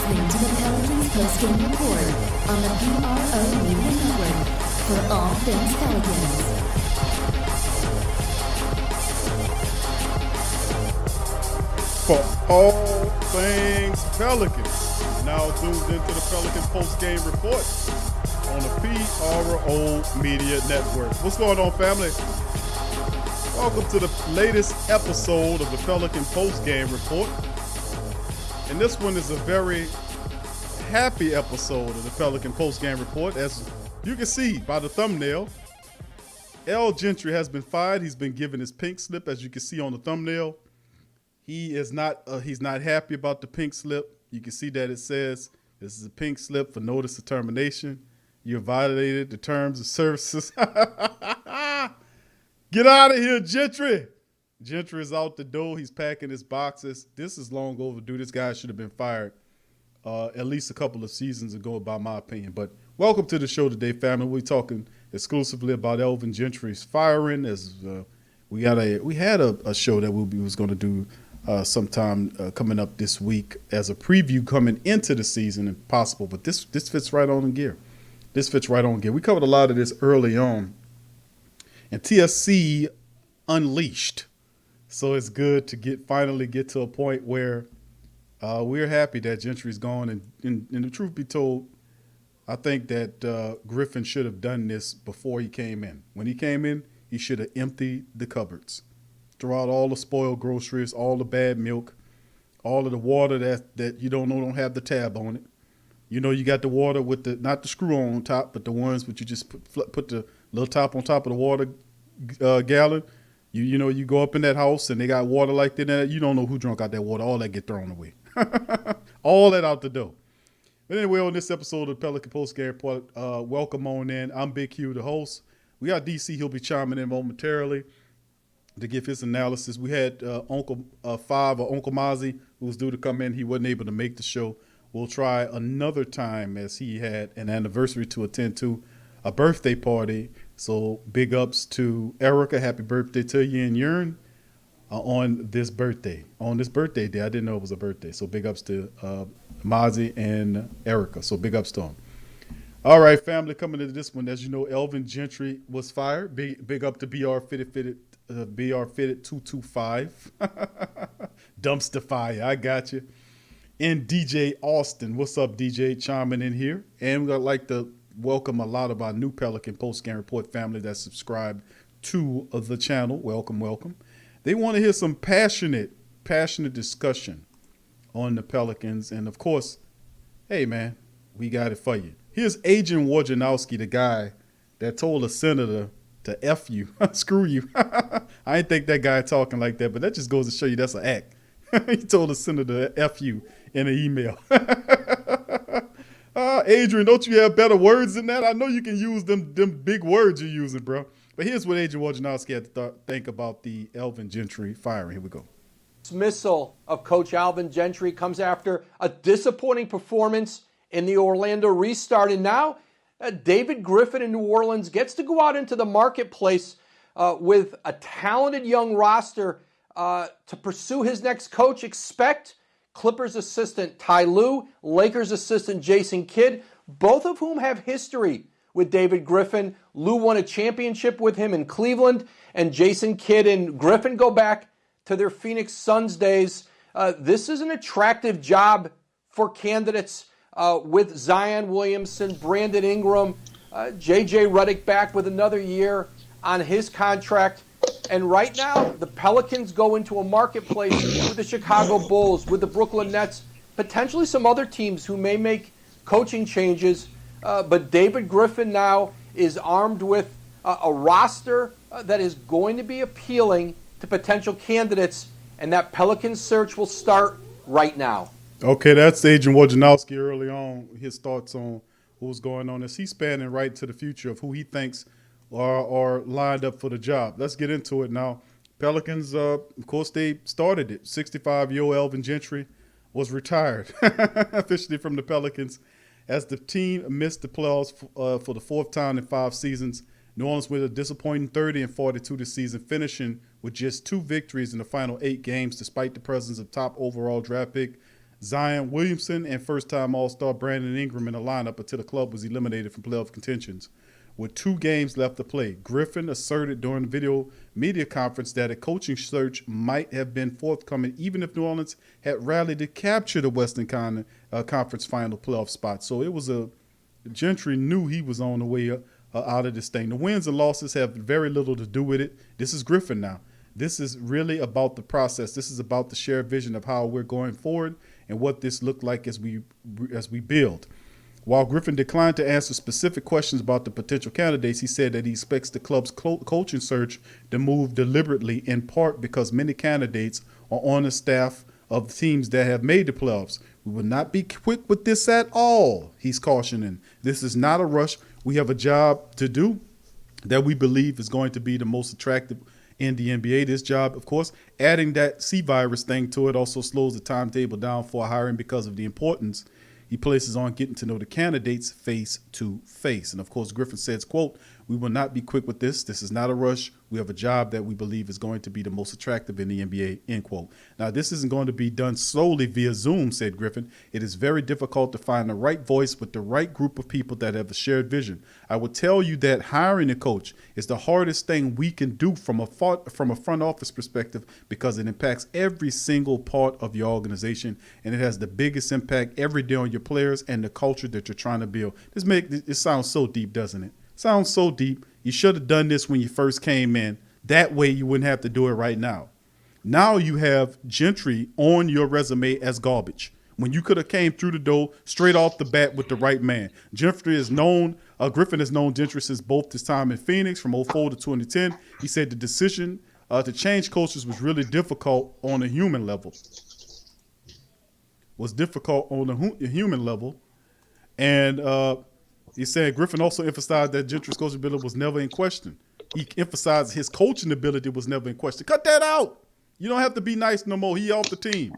listening to the Pelicans postgame report on the PRO Media Network for all things Pelicans. For all things Pelicans, now zoomed into the Pelican postgame report on the PRO Media Network. What's going on, family? Welcome to the latest episode of the Pelican postgame report. And this one is a very happy episode of the Pelican postgame report. As you can see by the thumbnail, Alvin Gentry has been fired. He's been given his pink slip, as you can see on the thumbnail. He's not happy about the pink slip. You can see that it says this is a pink slip for notice of termination. You violated the terms of services. Get out of here, Gentry. Gentry is out the door. He's packing his boxes. This is long overdue. This guy should have been fired at least a couple of seasons ago, by my opinion. But welcome to the show today, family. We're talking exclusively about Alvin Gentry's firing. As we had a show that we was going to do sometime coming up this week as a preview coming into the season, if possible. But this fits right on in gear. This fits right on in gear. We covered a lot of this early on, and TSC unleashed. So it's good to finally get to a point where we're happy that Gentry's gone. And the truth be told, I think that Griffin should have done this before he came in. When he came in, he should have emptied the cupboards, throw out all the spoiled groceries, all the bad milk, all of the water that you don't have the tab on it. You know, you got the water with not the screw on top, but the ones which you just put the little top on top of the water gallon. You know, you go up in that house and they got water like that. You don't know who drunk out that water. All that get thrown away. All that out the door. But anyway, on this episode of the Pelican Postgame Report, welcome on in. I'm Big Q, the host. We got DC. He'll be chiming in momentarily to give his analysis. We had Uncle Five or Uncle Mozzie, who was due to come in. He wasn't able to make the show. We'll try another time, as he had an anniversary to attend to, a birthday party. So big ups to Erica. Happy birthday to you and Yearn on this birthday. On this birthday day. I didn't know it was a birthday. So big ups to Mozzie and Erica. So big ups to them. All right, family, coming into this one. As you know, Alvin Gentry was fired. Big up to BR Fitted 225. Dumpster fire. I got you. And DJ Austin. What's up, DJ? Chiming in here. And we'd like to welcome a lot of our new Pelican Postgame Report family that subscribed to the channel. Welcome, welcome. They want to hear some passionate discussion on the Pelicans. And, of course, hey, man, we got it for you. Here's Agent Wojnarowski, the guy that told a senator to F you, screw you. I didn't think that guy talking like that, but that just goes to show you that's an act. He told a senator to F you in an email. Adrian, don't you have better words than that? I know you can use them big words you're using, bro. But here's what Agent Wojnarowski had to think about the Alvin Gentry firing. Here we go. Dismissal of Coach Alvin Gentry comes after a disappointing performance in the Orlando restart. And now David Griffin in New Orleans gets to go out into the marketplace with a talented young roster to pursue his next coach. Expect Clippers assistant Ty Lue, Lakers assistant Jason Kidd, both of whom have history with David Griffin. Lue won a championship with him in Cleveland, and Jason Kidd and Griffin go back to their Phoenix Suns days. This is an attractive job for candidates with Zion Williamson, Brandon Ingram, J.J. Redick back with another year on his contract. And right now, the Pelicans go into a marketplace with the Chicago Bulls, with the Brooklyn Nets, potentially some other teams who may make coaching changes. But David Griffin now is armed with a roster that is going to be appealing to potential candidates, and that Pelicans search will start right now. Okay, that's Agent Wojnarowski early on, his thoughts on what's going on as he's spanning right to the future of who he thinks are lined up for the job. Let's get into it now. Pelicans, of course, they started it. 65-year-old Alvin Gentry was retired officially from the Pelicans as the team missed the playoffs for the fourth time in 5 seasons. New Orleans with a disappointing 30-42 this season, finishing with just 2 victories in the final 8 games despite the presence of top overall draft pick Zion Williamson and first-time All-Star Brandon Ingram in the lineup until the club was eliminated from playoff contentions. With 2 games left to play, Griffin asserted during the video media conference that a coaching search might have been forthcoming even if New Orleans had rallied to capture the Western Conference final playoff spot. So it was Gentry knew he was on the way out of this thing. The wins and losses have very little to do with it. This is Griffin now. This is really about the process. This is about the shared vision of how we're going forward and what this looked like as we build. While Griffin declined to answer specific questions about the potential candidates, he said that he expects the club's coaching search to move deliberately, in part because many candidates are on the staff of the teams that have made the playoffs. We will not be quick with this at all, he's cautioning. This is not a rush. We have a job to do that we believe is going to be the most attractive in the NBA. This job, of course, adding that C virus thing to it also slows the timetable down for hiring because of the importance he places on getting to know the candidates face to face. And of course, Griffin says, quote, "We will not be quick with this. This is not a rush. We have a job that we believe is going to be the most attractive in the NBA," end quote. Now, this isn't going to be done solely via Zoom, said Griffin. It is very difficult to find the right voice with the right group of people that have a shared vision. I will tell you that hiring a coach is the hardest thing we can do from a front office perspective because it impacts every single part of your organization, and it has the biggest impact every day on your players and the culture that you're trying to build. It sounds so deep, doesn't it? Sounds so deep. You should have done this when you first came in. That way you wouldn't have to do it right now. Now you have Gentry on your resume as garbage when you could have came through the door straight off the bat with the right man. Griffin has known Gentry since both his time in Phoenix from 2004 to 2010. He said the decision to change coaches was really difficult on a human level. And he said Griffin also emphasized that Gentry's coaching ability was never in question. He emphasized his coaching ability was never in question. Cut that out. You don't have to be nice no more. He off the team.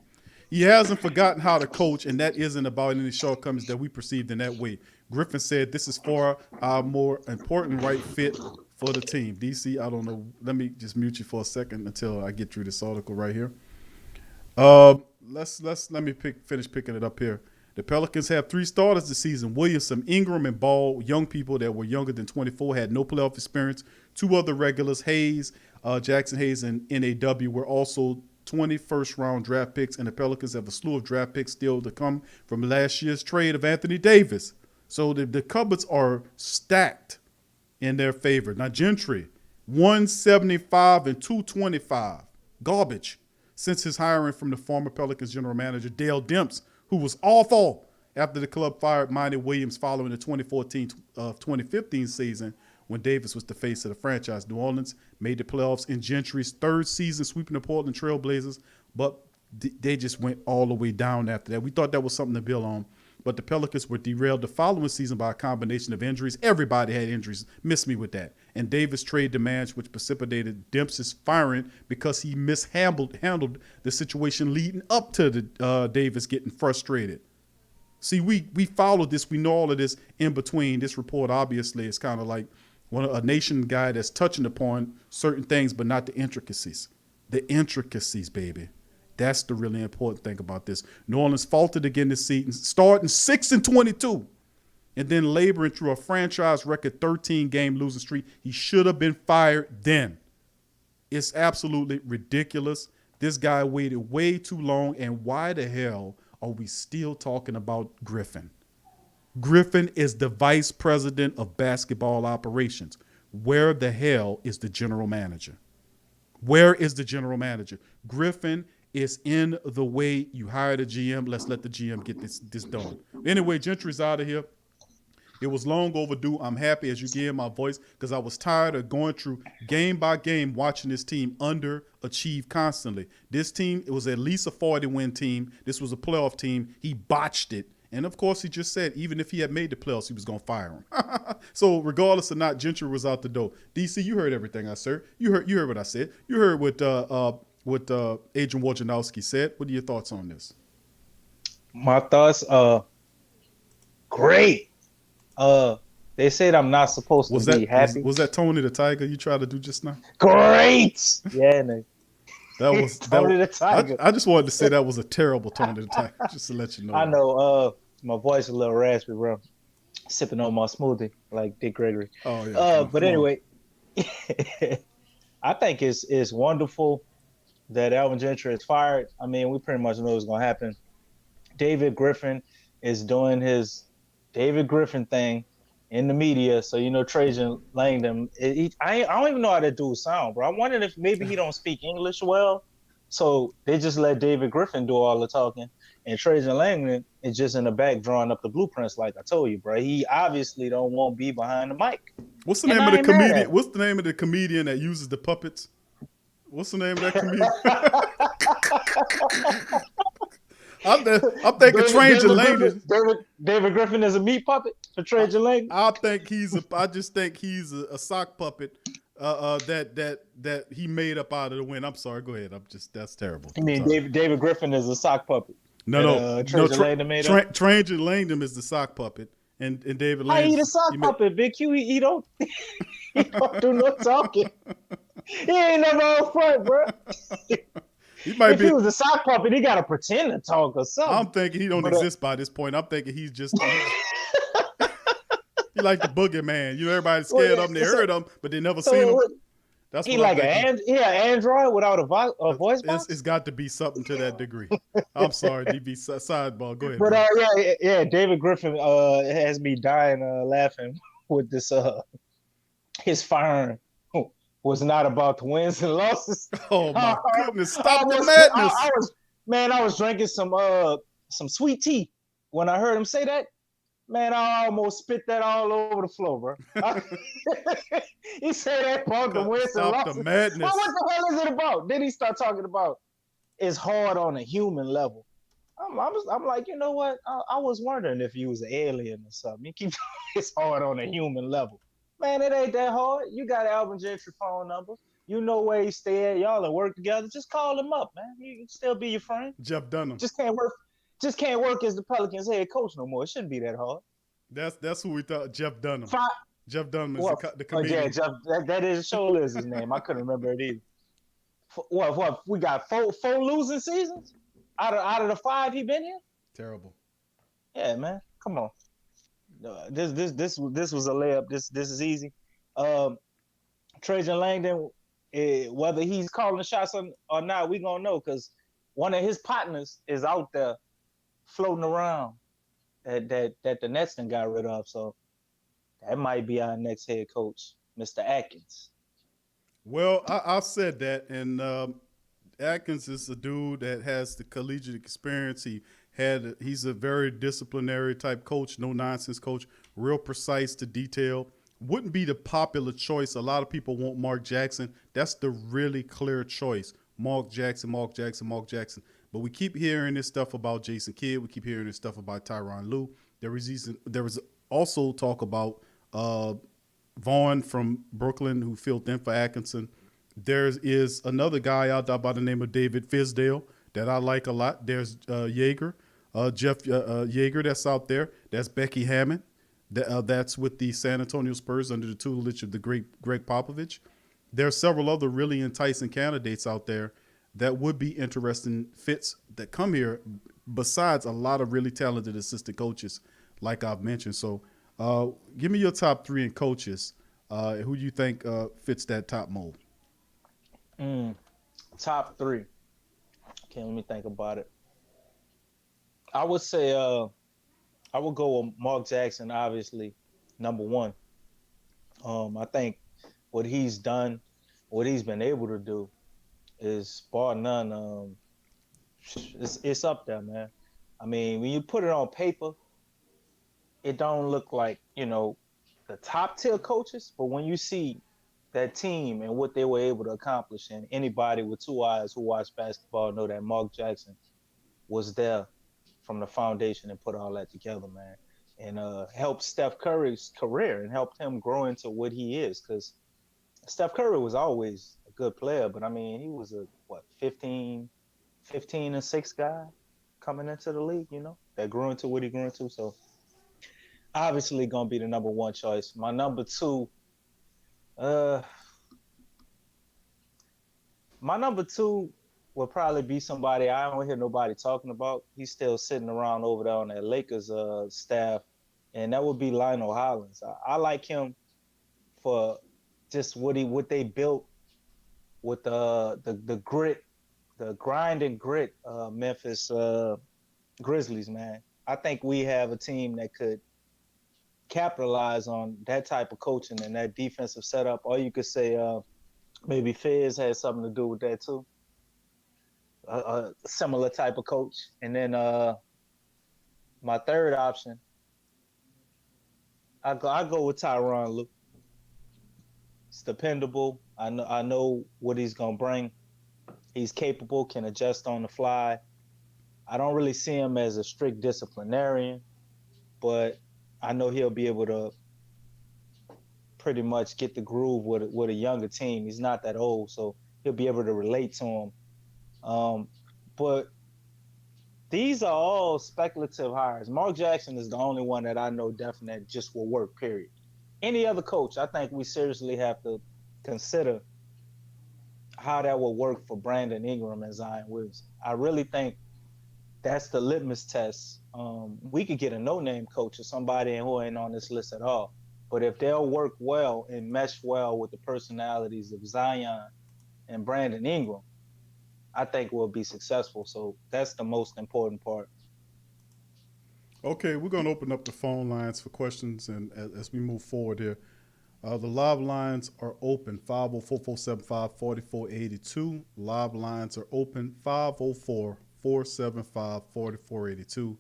He hasn't forgotten how to coach, and that isn't about any shortcomings that we perceived in that way. Griffin said this is far our more important right fit for the team. DC, I don't know. Let me just mute you for a second until I get through this article right here. Let me finish picking it up here. The Pelicans have 3 starters this season. Williamson, Ingram, and Ball, young people that were younger than 24, had no playoff experience. 2 other regulars, Jackson Hayes and NAW, were also 21st-round draft picks, and the Pelicans have a slew of draft picks still to come from last year's trade of Anthony Davis. So the cupboards are stacked in their favor. Now, Gentry, 175 and 225. Garbage. Since his hiring from the former Pelicans general manager, Dale Demps, who was awful after the club fired Monty Williams following the 2014-2015 season when Davis was the face of the franchise. New Orleans made the playoffs in Gentry's 3rd season, sweeping the Portland Trail Blazers, but they just went all the way down after that. We thought that was something to build on, but the Pelicans were derailed the following season by a combination of injuries. Everybody had injuries. Miss me with that. And Davis' trade demands, which precipitated Dempsey's firing because he handled the situation leading up to the Davis getting frustrated. See, we followed this. We know all of this in between. This report obviously is kind of like a nation guy that's touching upon certain things, but not the intricacies. The intricacies, baby. That's the really important thing about this. New Orleans faltered again this season, starting 6-22, and then laboring through a franchise record 13-game losing streak. He should have been fired then. It's absolutely ridiculous. This guy waited way too long, and why the hell are we still talking about Griffin? Griffin is the vice president of basketball operations. Where the hell is the general manager? Where is the general manager? Griffin is in the way. You hired a GM. Let's let the GM get this done. Anyway, Gentry's out of here. It was long overdue. I'm happy as you hear my voice because I was tired of going through game by game watching this team underachieve constantly. This team, it was at least a 40-win team. This was a playoff team. He botched it. And, of course, he just said even if he had made the playoffs, he was going to fire him. So, regardless or not, Gentry was out the door. DC, you heard everything I said. You heard what I said. You heard what Adrian Wojnarowski said. What are your thoughts on this? My thoughts great. They said I'm not supposed to be happy. Was that Tony the Tiger you tried to do just now? Great. Yeah, That was Tony the Tiger. I just wanted to say that was a terrible Tony the Tiger, just to let you know. I know. My voice is a little raspy, bro. Sipping on my smoothie like Dick Gregory. Oh yeah. But anyway, I think it's wonderful that Alvin Gentry is fired. I mean, we pretty much know what's gonna happen. David Griffin is doing his David Griffin thing in the media. So Trajan Langdon. I don't even know how that dude sound, bro. I wondered if maybe he don't speak English well. So they just let David Griffin do all the talking, and Trajan Langdon is just in the back drawing up the blueprints, like I told you, bro. He obviously don't want to be behind the mic. What's the name of the comedian? What's the name of the comedian that uses the puppets? What's the name of that comedian? I'm thinking Trajan Langdon. David Griffin is a meat puppet for Trajan Langdon. I just think he's a sock puppet. That he made up out of the wind. I'm sorry. Go ahead. That's terrible. You mean David Griffin is a sock puppet? No. Trajan Langdon made up. Trajan Langdon is the sock puppet, and David Langdon. He the sock puppet, Big Q. He don't do no talking. He ain't never out front, bro. If he was a sock puppet, he gotta pretend to talk or something. I'm thinking he don't exist by this point. I'm thinking he's just. He like the boogeyman. Everybody's scared of him. They heard him, but they never seen him. That's he like an android without a voice box? It's got to be something to that degree. I'm sorry, DB. Sidebar. Go ahead. But David Griffin has me dying laughing with this. His firing was not about the wins and losses. Oh my goodness! Stop the madness! I was drinking some sweet tea when I heard him say that. Man, I almost spit that all over the floor, bro. He said that about the wins and losses. Stop the madness. Well, what the hell is it about? Then he start talking about it's hard on a human level. I'm like, you know what? I was wondering if he was an alien or something. He keeps it's hard on a human level. Man, it ain't that hard. You got Alvin Gentry phone number. You know where he stay at. Y'all that work together. Just call him up, man. He can still be your friend. Jeff Dunham. Just can't work as the Pelicans head coach no more. It shouldn't be that hard. That's who we thought. Jeff Dunham. Jeff Dunham is the comedian. Yeah, Jeff. That is sure is his name. I couldn't remember it either. What? We got four losing seasons out of the 5 he been here. Terrible. Yeah, man. Come on. This was a layup. This is easy. Trajan Langdon, whether he's calling the shots or not, we gonna know because one of his partners is out there floating around that the Nets done got rid of. So that might be our next head coach, Mr. Atkins. Well, I said that, and Atkins is a dude that has the collegiate experience. He's a very disciplinary type coach, no nonsense coach, real precise to detail. Wouldn't be the popular choice. A lot of people want Mark Jackson. That's the really clear choice. Mark Jackson. But we keep hearing this stuff about Jason Kidd. We keep hearing this stuff about Tyronn Lue. There was also talk about Vaughn from Brooklyn who filled in for Atkinson. There is another guy out there by the name of David Fizdale that I like a lot. There's Jeff Yeager that's out there. That's Becky Hammond. That's with the San Antonio Spurs under the tutelage of the great Greg Popovich. There are several other really enticing candidates out there that would be interesting fits that come here besides a lot of really talented assistant coaches like I've mentioned. So give me your top 3 in coaches. Who do you think fits that top mold? Top 3. Okay, let me think about it. I would say I would go with Mark Jackson, obviously, number 1. I think what he's done, what he's been able to do is bar none. It's up there, man. I mean, when you put it on paper, it don't look like, the top tier coaches, but when you see that team and what they were able to accomplish, and anybody with 2 eyes who watch basketball know that Mark Jackson was there from the foundation and put all that together, man, and helped Steph Curry's career and helped him grow into what he is. Because Steph Curry was always a good player, but I mean, he was a 15-6 guy coming into the league, that grew into what he grew into. So obviously gonna be the number 1 choice. My number 2, will probably be somebody I don't hear nobody talking about. He's still sitting around over there on that Lakers staff, and that would be Lionel Hollins. I like him for just what they built with the grit, the grind and grit. Memphis Grizzlies, man. I think we have a team that could capitalize on that type of coaching and that defensive setup. Or you could say maybe Fizz had something to do with that too. A similar type of coach. And then my third option, I go with Tyronn Lue. It's dependable. I know what he's gonna bring. He's capable, can adjust on the fly. I don't really see him as a strict disciplinarian, but I know he'll be able to pretty much get the groove with a younger team. He's not that old, so he'll be able to relate to him. But these are all speculative hires. Mark Jackson is the only one that I know definitely just will work, period. Any other coach, I think we seriously have to consider how that will work for Brandon Ingram and Zion Williamson. I really think that's the litmus test. We could get a no-name coach or somebody who ain't on this list at all. But if they'll work well and mesh well with the personalities of Zion and Brandon Ingram, I think we'll be successful. So that's the most important part. Okay, we're going to open up the phone lines for questions, and as we move forward here, the live lines are open, 504-475-4482. Live lines are open, 504-475-4482.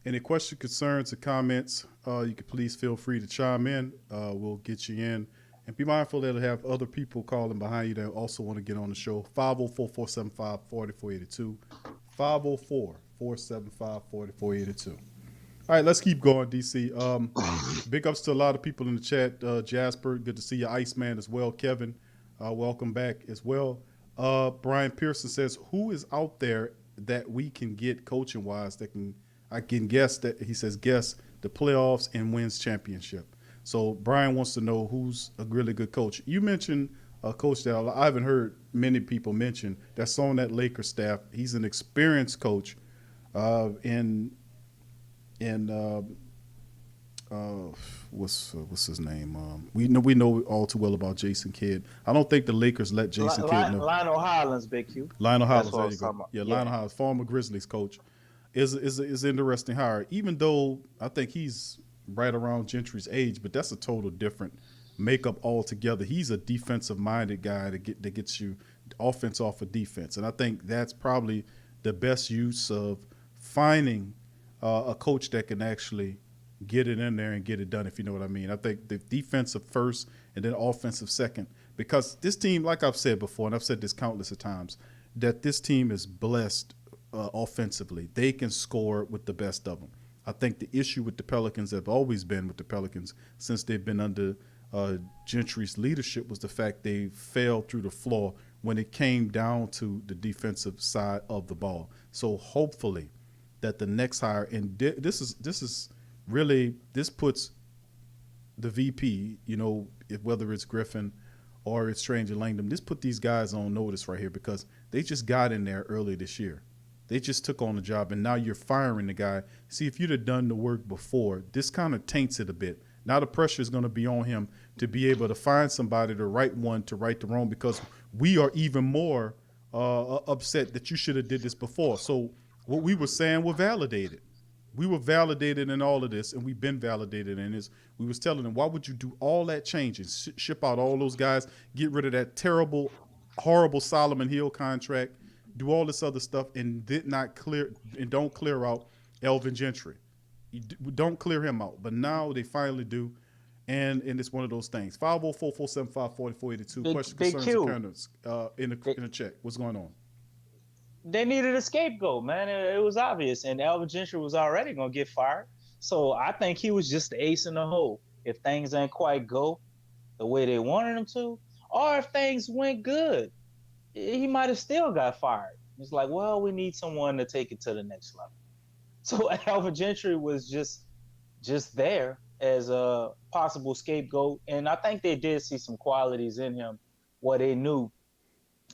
Any questions, concerns, or comments, you can please feel free to chime in. We'll get you in. And be mindful that it'll have other people calling behind you that also want to get on the show. 504-475-4482. 504-475-4482. All right, let's keep going, DC. Big ups to a lot of people in the chat. Jasper, good to see you. Iceman as well. Kevin, welcome back as well. Brian Pearson says, who is out there that we can get coaching-wise that I can guess that, he says, guess the playoffs and wins championship. So Brian wants to know who's a really good coach. You mentioned a coach that I haven't heard many people mention that's on that Lakers staff. He's an experienced coach what's his name? We know all too well about Jason Kidd. I don't think the Lakers let Jason Kidd know. Lionel Hollins, Big Q. Lionel Hollins, there you go. Yeah, Lionel Hollins, former Grizzlies coach, is an interesting hire. Even though I think he's right around Gentry's age, but that's a total different makeup altogether. He's a defensive-minded guy that gets you offense off of defense, and I think that's probably the best use of finding a coach that can actually get it in there and get it done, if you know what I mean. I think the defensive first and then offensive second, because this team, like I've said before, and I've said this countless of times, that this team is blessed offensively. They can score with the best of them. I think the issue with the Pelicans have always been with the Pelicans since they've been under Gentry's leadership was the fact they fell through the floor when it came down to the defensive side of the ball. So hopefully that the next hire, and this puts the VP, whether it's Griffin or it's Stranger Langdon, this put these guys on notice right here because they just got in there early this year. They just took on the job, and now you're firing the guy. See, if you'd have done the work before, this kind of taints it a bit. Now the pressure is going to be on him to be able to find somebody, the right one, to right the wrong, because we are even more upset that you should have did this before. So what we were saying, we're validated. We were validated in all of this, and we've been validated in this. We was telling them, why would you do all that change and ship out all those guys, get rid of that terrible, horrible Solomon Hill contract, do all this other stuff, and don't clear out Alvin Gentry. You don't clear him out. But now they finally do, and it's one of those things. 504-475-4482. Questions, concerns, and comments in the chat. What's going on? They needed a scapegoat, man. It was obvious, and Alvin Gentry was already going to get fired. So I think he was just the ace in the hole. If things ain't quite go the way they wanted them to, or if things went good, he might have still got fired. It's like, well, we need someone to take it to the next level. So Alvin Gentry was just there as a possible scapegoat, and I think they did see some qualities in him where they knew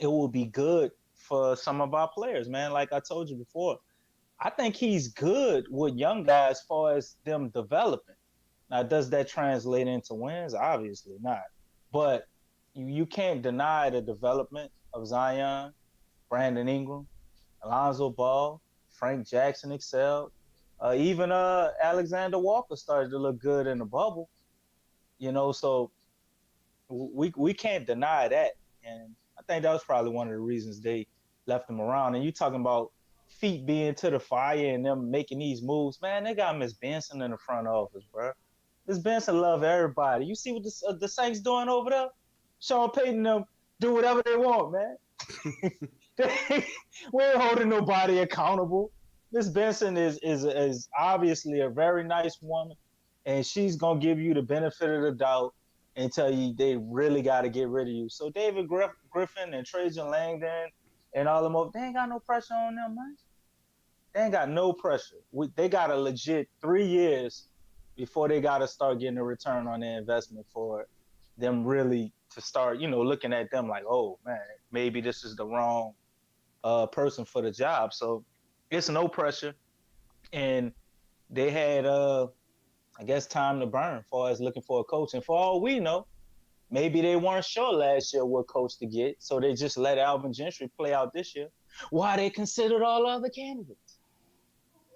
it would be good for some of our players, man. Like I told you before, I think he's good with young guys as far as them developing. Now, does that translate into wins? Obviously not. But you can't deny the development of Zion, Brandon Ingram, Lonzo Ball, Frank Jackson excelled. Even Alexander Walker started to look good in the bubble. So we can't deny that. And I think that was probably one of the reasons they left him around. And you talking about feet being to the fire and them making these moves, man. They got Miss Benson in the front office, bro. Miss Benson love everybody. You see what the Saints doing over there? Sean Payton them do whatever they want, man. We ain't holding nobody accountable. Miss Benson is obviously a very nice woman, and she's gonna give you the benefit of the doubt and tell you they really got to get rid of you. So David Griffin and Trajan Langdon and all them, they ain't got no pressure on them, man. They ain't got no pressure. They got a legit 3 years before they got to start getting a return on their investment for them really to start, looking at them like, oh, man, maybe this is the wrong person for the job. So it's no pressure. And they had, I guess, time to burn as far as looking for a coach. And for all we know, maybe they weren't sure last year what coach to get, so they just let Alvin Gentry play out this year. Why they considered all other candidates?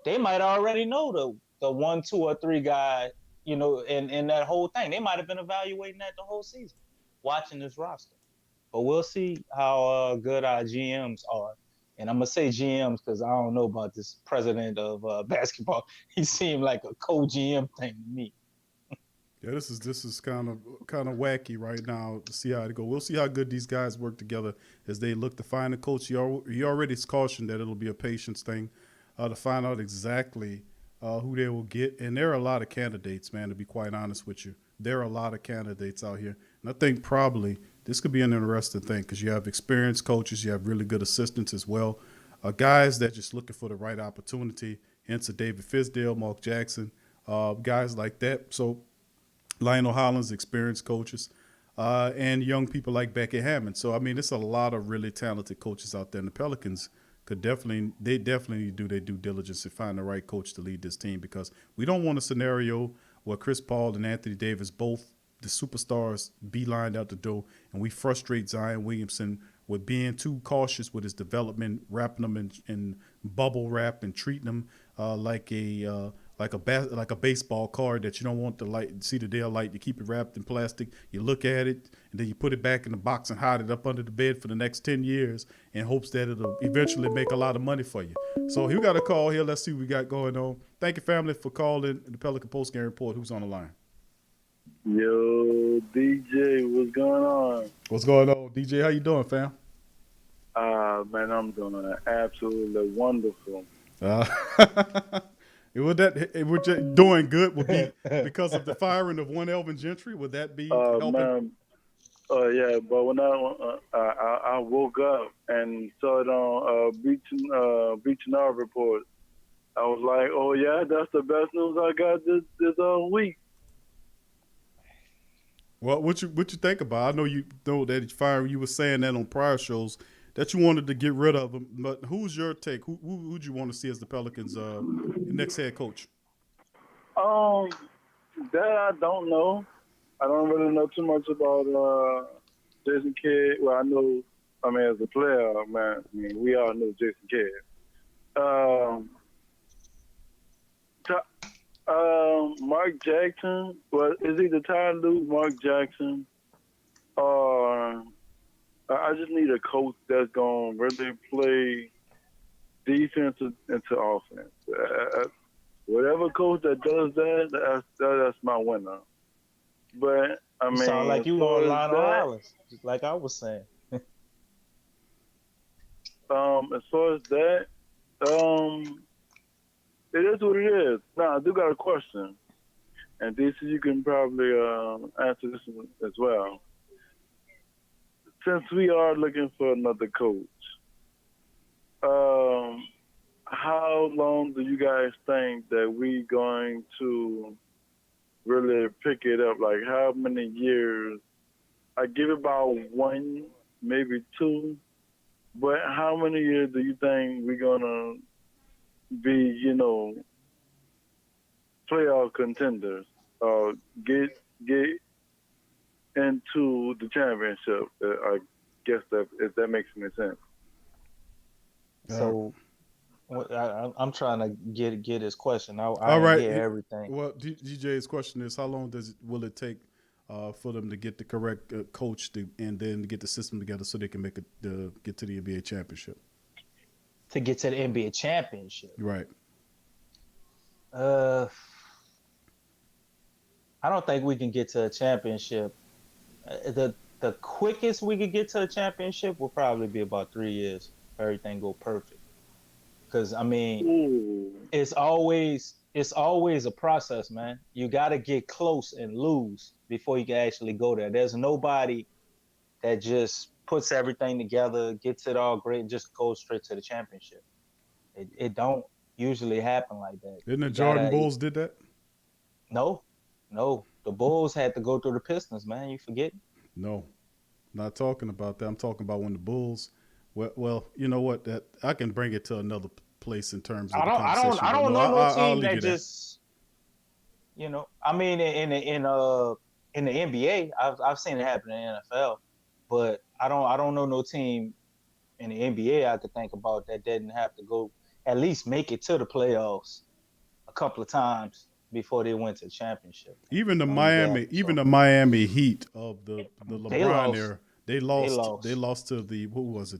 They might already know the 1, 2, or 3 guy, in that whole thing. They might have been evaluating that the whole season, watching this roster. But we'll see how good our GMs are. And I'm going to say GMs because I don't know about this president of basketball. He seemed like a co-GM thing to me. Yeah, this is kind of wacky right now to see how it go. We'll see how good these guys work together as they look to find a coach. He already cautioned that it'll be a patience thing to find out exactly who they will get. And there are a lot of candidates, man, to be quite honest with you. There are a lot of candidates out here. And I think probably this could be an interesting thing because you have experienced coaches, you have really good assistants as well, guys that just looking for the right opportunity, hence a David Fisdale, Mark Jackson, guys like that. So Lionel Hollins, experienced coaches, and young people like Beckett Hammond. So, I mean, there's a lot of really talented coaches out there. And the Pelicans definitely do their due diligence to find the right coach to lead this team because we don't want a scenario where Chris Paul and Anthony Davis, both the superstars, be lined out the door, and we frustrate Zion Williamson with being too cautious with his development, wrapping them in bubble wrap and treating them like a baseball card that you don't want to see the daylight. You keep it wrapped in plastic. You look at it, and then you put it back in the box and hide it up under the bed for the next 10 years in hopes that it'll eventually make a lot of money for you. So we got a call here. Let's see what we got going on. Thank you, family, for calling the Pelican Post Game Report. Who's on the line? Yo, DJ, what's going on? What's going on, DJ? How you doing, fam? Man, I'm doing absolutely wonderful. We're just doing good would be because of the firing of one Alvin Gentry. Would that be helping? Man, yeah, but when I woke up and saw it on Beach&R report, I was like, oh yeah, that's the best news I got this week. Well, what you think about? I know you know that he's firing. You were saying that on prior shows that you wanted to get rid of him. But who's your take? Who'd you want to see as the Pelicans' next head coach? That I don't know. I don't really know too much about Jason Kidd. Well, I mean, as a player, man, we all know Jason Kidd. Mark Jackson. Well, is either Ty Lue, Mark Jackson, or I just need a coach that's gonna really play defense into offense. Whatever coach that does that's my winner. But I mean, sound like you on Lionel Hollins, just like I was saying. As far as that, it is what it is. Now, I do got a question. And DC, you can probably answer this one as well. Since we are looking for another coach, how long do you guys think that we going to really pick it up? Like, how many years? I give it about 1, maybe 2. But how many years do you think we're gonna be, playoff contenders? Get into the championship. I guess that if that makes any sense. So I'm trying to get his question. I All right. didn't hear everything. Well, DJ's question is, how long will it take for them to get the correct coach and then get the system together so they can get to the NBA championship? To get to the NBA championship. Right. I don't think we can get to a championship. The quickest we could get to a championship will probably be about 3 years if everything go perfect. Because I mean, it's always a process, man. You got to get close and lose before you can actually go there. There's nobody that just puts everything together, gets it all great, and just goes straight to the championship. It don't usually happen like that. Didn't the Jordan Bulls did that? No. The Bulls had to go through the Pistons, man. You forget? No, not talking about that. I'm talking about when the Bulls. Well, you know what? That I can bring it to another place in terms of the conversation. I don't know no team that just. I mean, in the NBA, I've seen it happen in the NFL, but I don't know no team in the NBA I could think about that didn't have to go at least make it to the playoffs a couple of times before they went to the championship. Even the Miami Heat of the LeBron era, they lost to the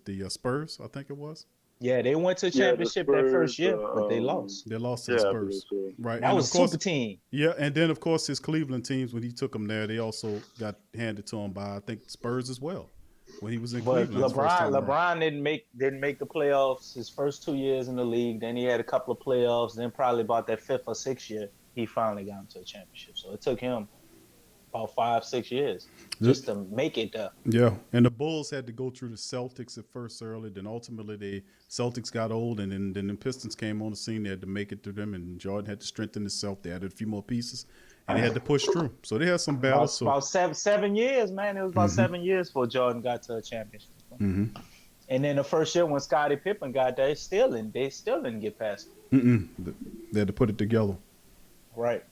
the Spurs, I think it was. Yeah, they went to the championship that first year, but they lost. They lost to the Spurs. Right. That was a super team. Yeah, and then of course his Cleveland teams, when he took them there, they also got handed to him by I think Spurs as well. When he was in Cleveland. LeBron didn't make the playoffs his first 2 years in the league. Then he had a couple of playoffs. Then probably about that fifth or sixth year, he finally got into a championship. So it took him about 5-6 years just to make it there. Yeah, and the Bulls had to go through the Celtics at first early. Then ultimately the Celtics got old, and then the Pistons came on the scene. They had to make it through them, and Jordan had to strengthen himself. They added a few more pieces, and they had to push through. So they had some battles. About 7 years, man. It was about 7 years before Jordan got to a championship. Mm-hmm. And then the first year when Scottie Pippen got there, they still didn't get past it. They had to put it together. Right.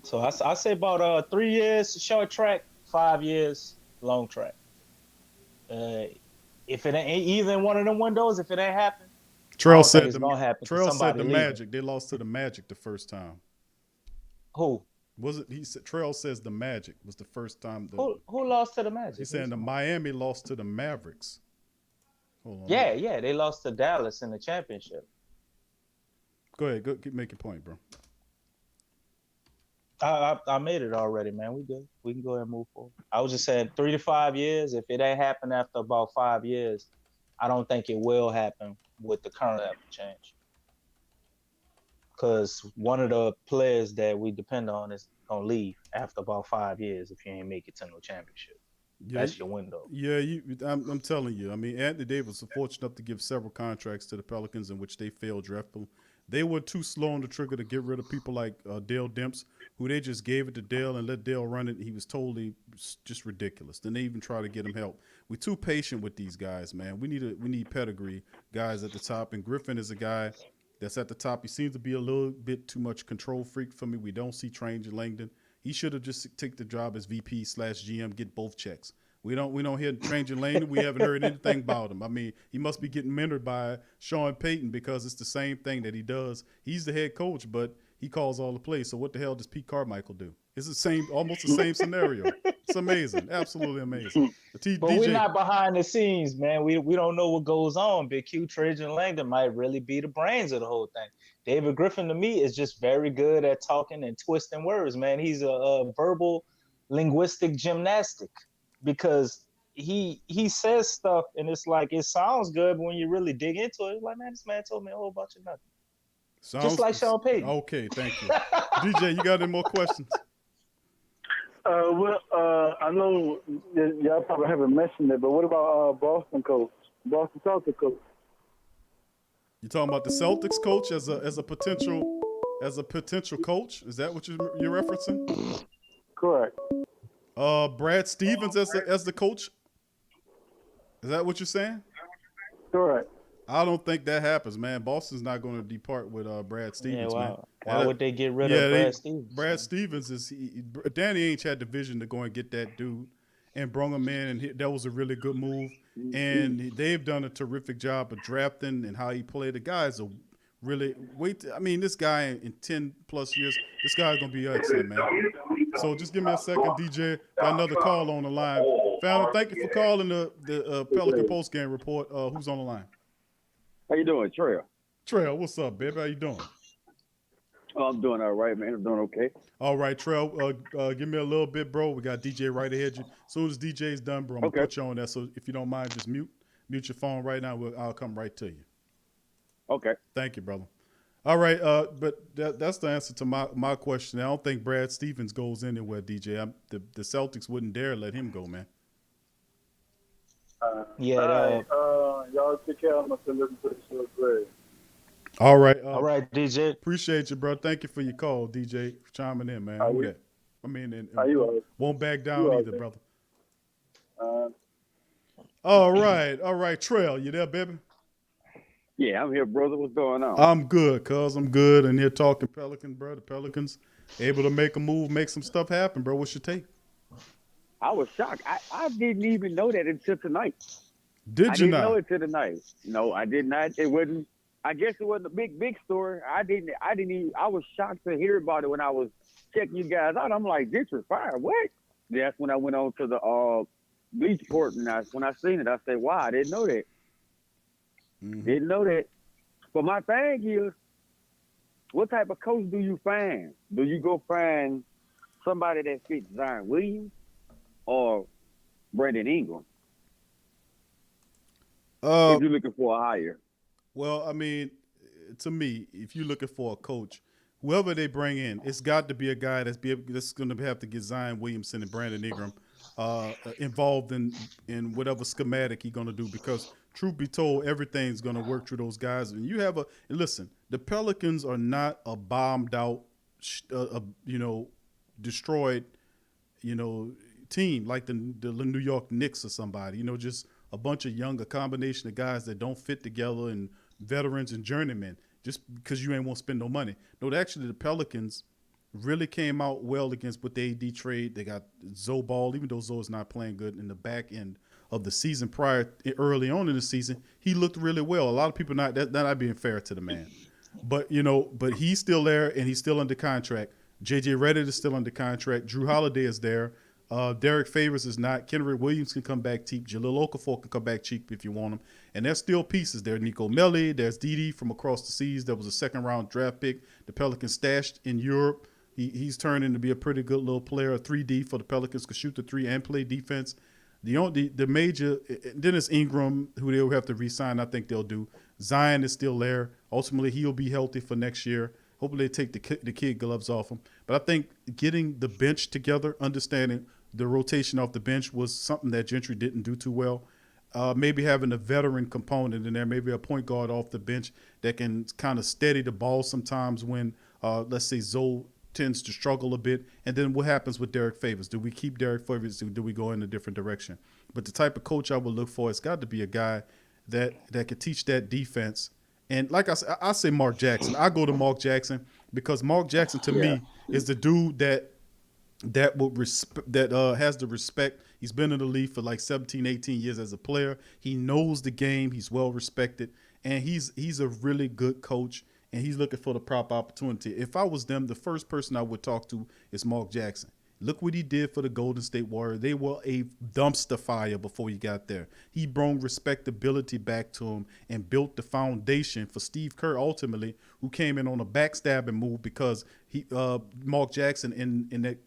So I say about 3 years short track, 5 years long track. If it ain't either one of them windows, if it ain't happen, Trail said the leaving. Magic. They lost to the Magic the first time. Who? Was it? He said Trail says the Magic was the first time. Who lost to the Magic? He's saying the Miami lost to the Mavericks. Hold on. Yeah, they lost to Dallas in the championship. Go ahead, make your point, bro. I made it already, man. We good. We can go ahead and move forward. I was just saying 3 to 5 years. If it ain't happen after about 5 years, I don't think it will happen with the current change. Because one of the players that we depend on is gonna leave after about 5 years if you ain't make it to no championship. Yeah, that's your window. Yeah, I'm telling you. I mean, Anthony Davis was fortunate enough to give several contracts to the Pelicans in which they failed dreadful. They were too slow on the trigger to get rid of people like Dale Demps, who they just gave it to Dale and let Dale run it. He was totally just ridiculous. Then they even try to get him help. We're too patient with these guys, man. We need pedigree guys at the top, and Griffin is a guy that's at the top. He seems to be a little bit too much control freak for me. We don't see Tranger Langdon. He should have just take the job as VP/GM, get both checks. We don't hear Tranger Langdon. We haven't heard anything about him. I mean, he must be getting mentored by Sean Payton because it's the same thing that he does. He's the head coach, but he calls all the plays. So what the hell does Pete Carmichael do? It's the same, almost the same scenario. It's amazing, absolutely amazing. But we're not behind the scenes, man. We don't know what goes on. Big Q, Trajan Langdon might really be the brains of the whole thing. David Griffin, to me, is just very good at talking and twisting words, man. He's a verbal linguistic gymnastic because he says stuff and it's like it sounds good, but when you really dig into it, it's like, man, this man told me a whole bunch of nothing. Just like Sean Payton. Okay, thank you. DJ, you got any more questions? I know y'all probably haven't mentioned it, but what about Boston Celtics coach? You talking about the Celtics coach as a potential coach? Is that what you're referencing? Correct. Brad Stevens as the coach. Is that what you're saying? Correct. I don't think that happens, man. Boston's not going to depart with Brad Yeah, Stevens, man. why would they get rid Yeah, of Brad Stevens? Brad Stevens Danny Ainge had the vision to go and get that dude and bring him in, and that was a really good move. And they've done a terrific job of drafting and how he played. The guy is a really this guy in 10 plus years, this guy's gonna be excellent, man. So just give me a second, DJ. Got another call on the line. Fallon, thank you for calling the Pelican post game report. Who's on the line? How you doing, Trail? Trail, what's up, baby? How you doing? Oh, I'm doing all right, man. I'm doing okay. All right, Trail. Give me a little bit, bro. We got DJ right ahead. As soon as DJ's done, bro, I'm gonna put you on that. So if you don't mind, just mute your phone right now. I'll come right to you. Okay. Thank you, brother. All right, but that's the answer to my question. I don't think Brad Stevens goes anywhere, DJ. The Celtics wouldn't dare let him go, man. Y'all take care. I'm going to listen to the show. Great. All right. All right, DJ. Appreciate you, bro. Thank you for your call, DJ, for chiming in, man. And won't back down either, brother. All right, Trail, you there, baby? Yeah, I'm here, brother. What's going on? I'm good, cuz. I'm good. And here talking Pelicans, bro. The Pelicans able to make a move, make some stuff happen, bro. What's your take? I was shocked. I didn't even know that until tonight. Did you not? I didn't know it till tonight. No, I did not. It wasn't. I guess it wasn't a big story. I didn't even. I was shocked to hear about it when I was checking you guys out. I'm like, this was fire. What? That's when I went on to the bleach court, and when I seen it, I said, wow, I didn't know that. Mm-hmm. Didn't know that. But my thing is, what type of coach do you find? Do you go find somebody that fits Zion Williams or Brandon Ingram? If you're looking for a hire. Well, I mean, to me, if you're looking for a coach, whoever they bring in, it's got to be a guy that's going to have to get Zion Williamson and Brandon Ingram involved in whatever schematic he's going to do, because truth be told, everything's going to work through those guys. And you have listen, the Pelicans are not a bombed out, destroyed, team like the New York Knicks or somebody, just a bunch of a combination of guys that don't fit together, and veterans and journeymen, just because you ain't want to spend no money. No, actually the Pelicans really came out well against with the AD trade. They got Zoe Ball, even though Zoe's not playing good in the back end of the season early on in the season, he looked really well. A lot of people not being fair to the man. But he's still there and he's still under contract. JJ Redick is still under contract. Drew Holiday is there. Derek Favors is not. Kenrich Williams can come back cheap. Jahlil Okafor can come back cheap if you want him. And there's still pieces there. Nico Melli, there's Didi from across the seas. That was a second-round draft pick. The Pelicans stashed in Europe. He's turning to be a pretty good little player, a 3D for the Pelicans, could shoot the three and play defense. The major, then it's Ingram, who they'll have to re-sign. I think they'll do. Zion is still there. Ultimately, he'll be healthy for next year. Hopefully, they take the kid gloves off him. But I think getting the bench together, understanding the rotation off the bench was something that Gentry didn't do too well. Maybe having a veteran component in there, maybe a point guard off the bench that can kind of steady the ball sometimes when, let's say, Zoe tends to struggle a bit. And then what happens with Derek Favors? Do we keep Derek Favors? Do we go in a different direction? But the type of coach I would look for, it's got to be a guy that could teach that defense. And like I said, I say Mark Jackson. I go to Mark Jackson because Mark Jackson to me is the dude that has the respect. He's been in the league for like 17, 18 years as a player. He knows the game. He's well respected, and he's a really good coach. And he's looking for the proper opportunity. If I was them, the first person I would talk to is Mark Jackson. Look what he did for the Golden State Warriors. They were a dumpster fire before he got there. He brought respectability back to him and built the foundation for Steve Kerr, ultimately, who came in on a backstabbing move because Mark Jackson in that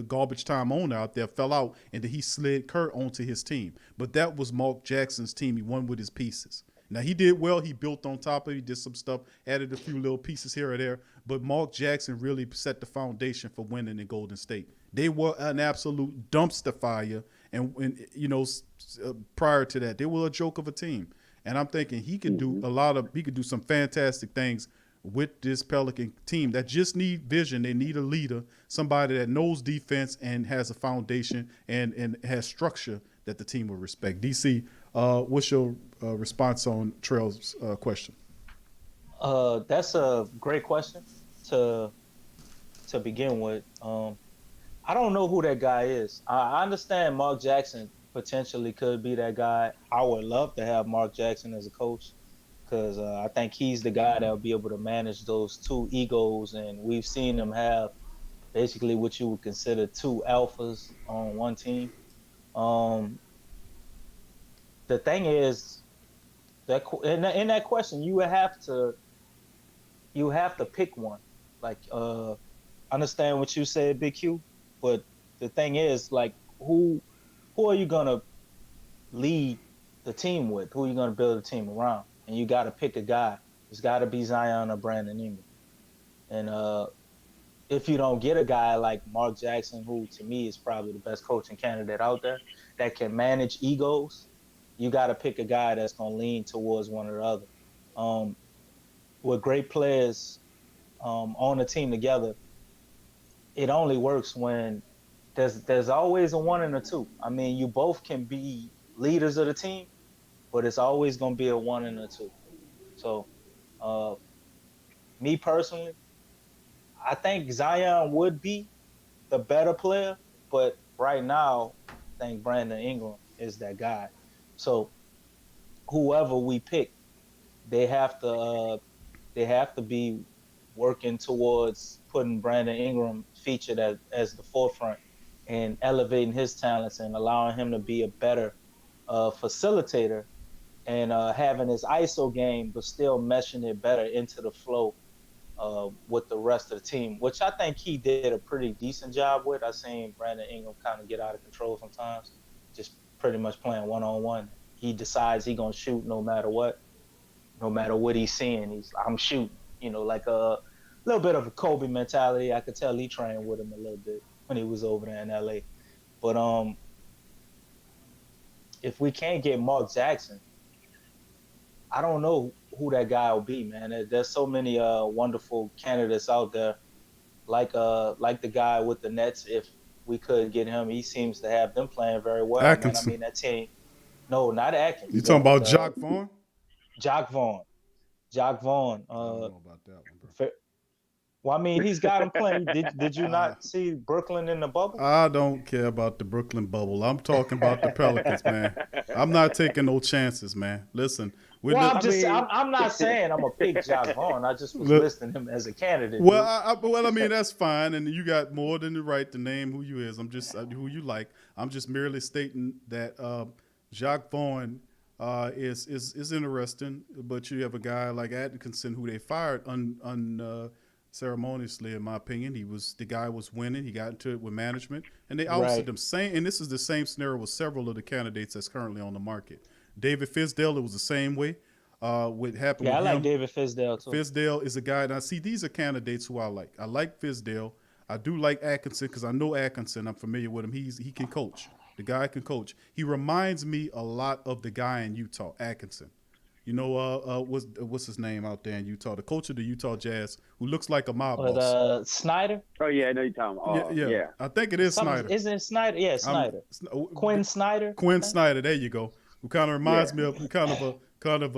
garbage time owner out there fell out, and then he slid Kerr onto his team. But that was Mark Jackson's team. He won with his pieces. Now, he did well. He built on top of it. He did some stuff, added a few little pieces here or there. But Mark Jackson really set the foundation for winning in Golden State. They were an absolute dumpster fire. And prior to that, they were a joke of a team. And I'm thinking he could do he could do some fantastic things with this Pelican team that just need vision. They need a leader, somebody that knows defense and has a foundation and has structure that the team will respect. DC, What's your response on Trail's question? That's a great question to begin with. I don't know who that guy is. I understand Mark Jackson potentially could be that guy. I would love to have Mark Jackson as a coach because I think he's the guy that'll be able to manage those two egos, and we've seen him have basically what you would consider two alphas on one team. Um, the thing is that in that question, you have to pick one. Like, understand what you said, Big Q, but the thing is, like, who are you gonna lead the team with? Who are you gonna build a team around? And you got to pick a guy. It's got to be Zion or Brandon Ingram. And if you don't get a guy like Mark Jackson, who to me is probably the best coaching candidate out there, that can manage egos, you got to pick a guy that's gonna lean towards one or the other. With great players on a team together, it only works when there's always a one and a two. I mean, you both can be leaders of the team, but it's always going to be a one and a two. So, me personally, I think Zion would be the better player, but right now, I think Brandon Ingram is that guy. So, whoever we pick, they have to be working towards putting Brandon Ingram featured as the forefront and elevating his talents and allowing him to be a better facilitator and having his ISO game, but still meshing it better into the flow with the rest of the team, which I think he did a pretty decent job with. I seen Brandon Ingram kind of get out of control sometimes, just pretty much playing one-on-one. He decides he's going to shoot no matter what he's seeing. I'm shooting, like a little bit of a Kobe mentality. I could tell he trained with him a little bit when he was over there in LA. But if we can't get Mark Jackson, I don't know who that guy will be, man. There's so many wonderful candidates out there, like the guy with the Nets. If we could get him, he seems to have them playing very well. Atkinson. Man. I mean, that team. No, not Atkins. You talking about Jock Vaughn? Jock Vaughn. I don't know about that one, bro. Well, I mean, he's got him playing. Did you not see Brooklyn in the bubble? I don't care about the Brooklyn bubble. I'm talking about the Pelicans, man. I'm not taking no chances, man. Listen. I'm not saying I'm a pick Jock Vaughn. I just was listing him as a candidate. Well, I mean, that's fine, and you got more than the right to name who you is. I'm just who you like. I'm just merely stating that Jock Vaughn is interesting, but you have a guy like Atkinson who they fired unceremoniously, in my opinion. The guy was winning. He got into it with management, and they ousted him. And this is the same scenario with several of the candidates that's currently on the market. David Fizdale, it was the same way. What happened? Yeah, with I like him. David Fizdale too. Fizdale is a guy. Now, see, these are candidates who I like. I like Fizdale. I do like Atkinson because I know Atkinson. I'm familiar with him. He can coach. The guy can coach. He reminds me a lot of the guy in Utah, Atkinson. What's his name out there in Utah? The coach of the Utah Jazz, who looks like a mob boss. Snyder? Oh, yeah, I know you're talking about. Yeah. I think it is Snyder. Isn't it Snyder? Yeah, Snyder. Quinn Snyder? Quinn Snyder, there you go. Who kind of reminds me of kind of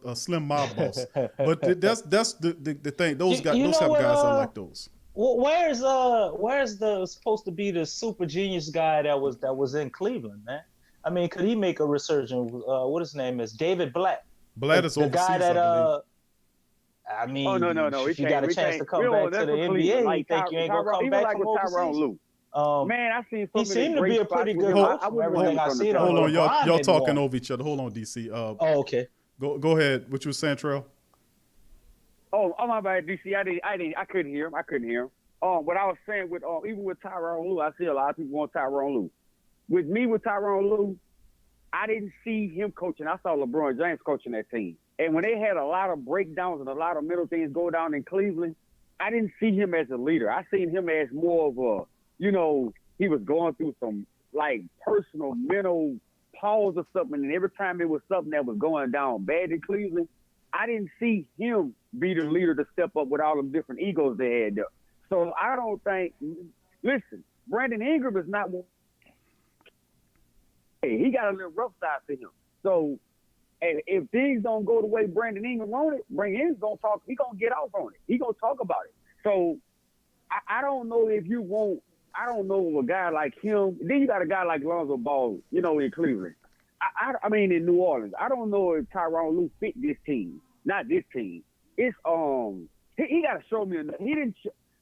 a slim mob boss. But that's the thing. Those type of guys I like those. Well, where's the supposed to be the super genius guy that was in Cleveland, man? I mean, could he make a resurgence? What his name is? David Blatt. Blatt is overseas, guy that I mean, no. If you got a chance to come back to the NBA, you think you ain't gonna come back from overseas? Man, I seen he seemed to be a pretty good coach. Everything I see. Hold on, y'all talking over each other. Hold on, DC. Okay. Go ahead. What you were saying, Trail? Oh, my bad, DC. I couldn't hear him. What I was saying with even with Tyronn Lue, I see a lot of people want Tyronn Lue. With Tyronn Lue, I didn't see him coaching. I saw LeBron James coaching that team. And when they had a lot of breakdowns and a lot of mental things go down in Cleveland, I didn't see him as a leader. I seen him as more of a, he was going through some like personal mental pause or something. And every time it was something that was going down bad in Cleveland, I didn't see him be the leader to step up with all them different egos they had there. So I don't think, listen, Brandon Ingram is not one. Hey, he got a little rough side to him. So, and if things don't go the way Brandon Ingram want it, Brandon Ingram's gonna talk. He gonna get off on it. He gonna talk about it. So, I don't know if you want. I don't know a guy like him. Then you got a guy like Lonzo Ball, in Cleveland. I mean in New Orleans. I don't know if Tyronn Lue fit this team. Not this team. It's he got to show me enough. He didn't.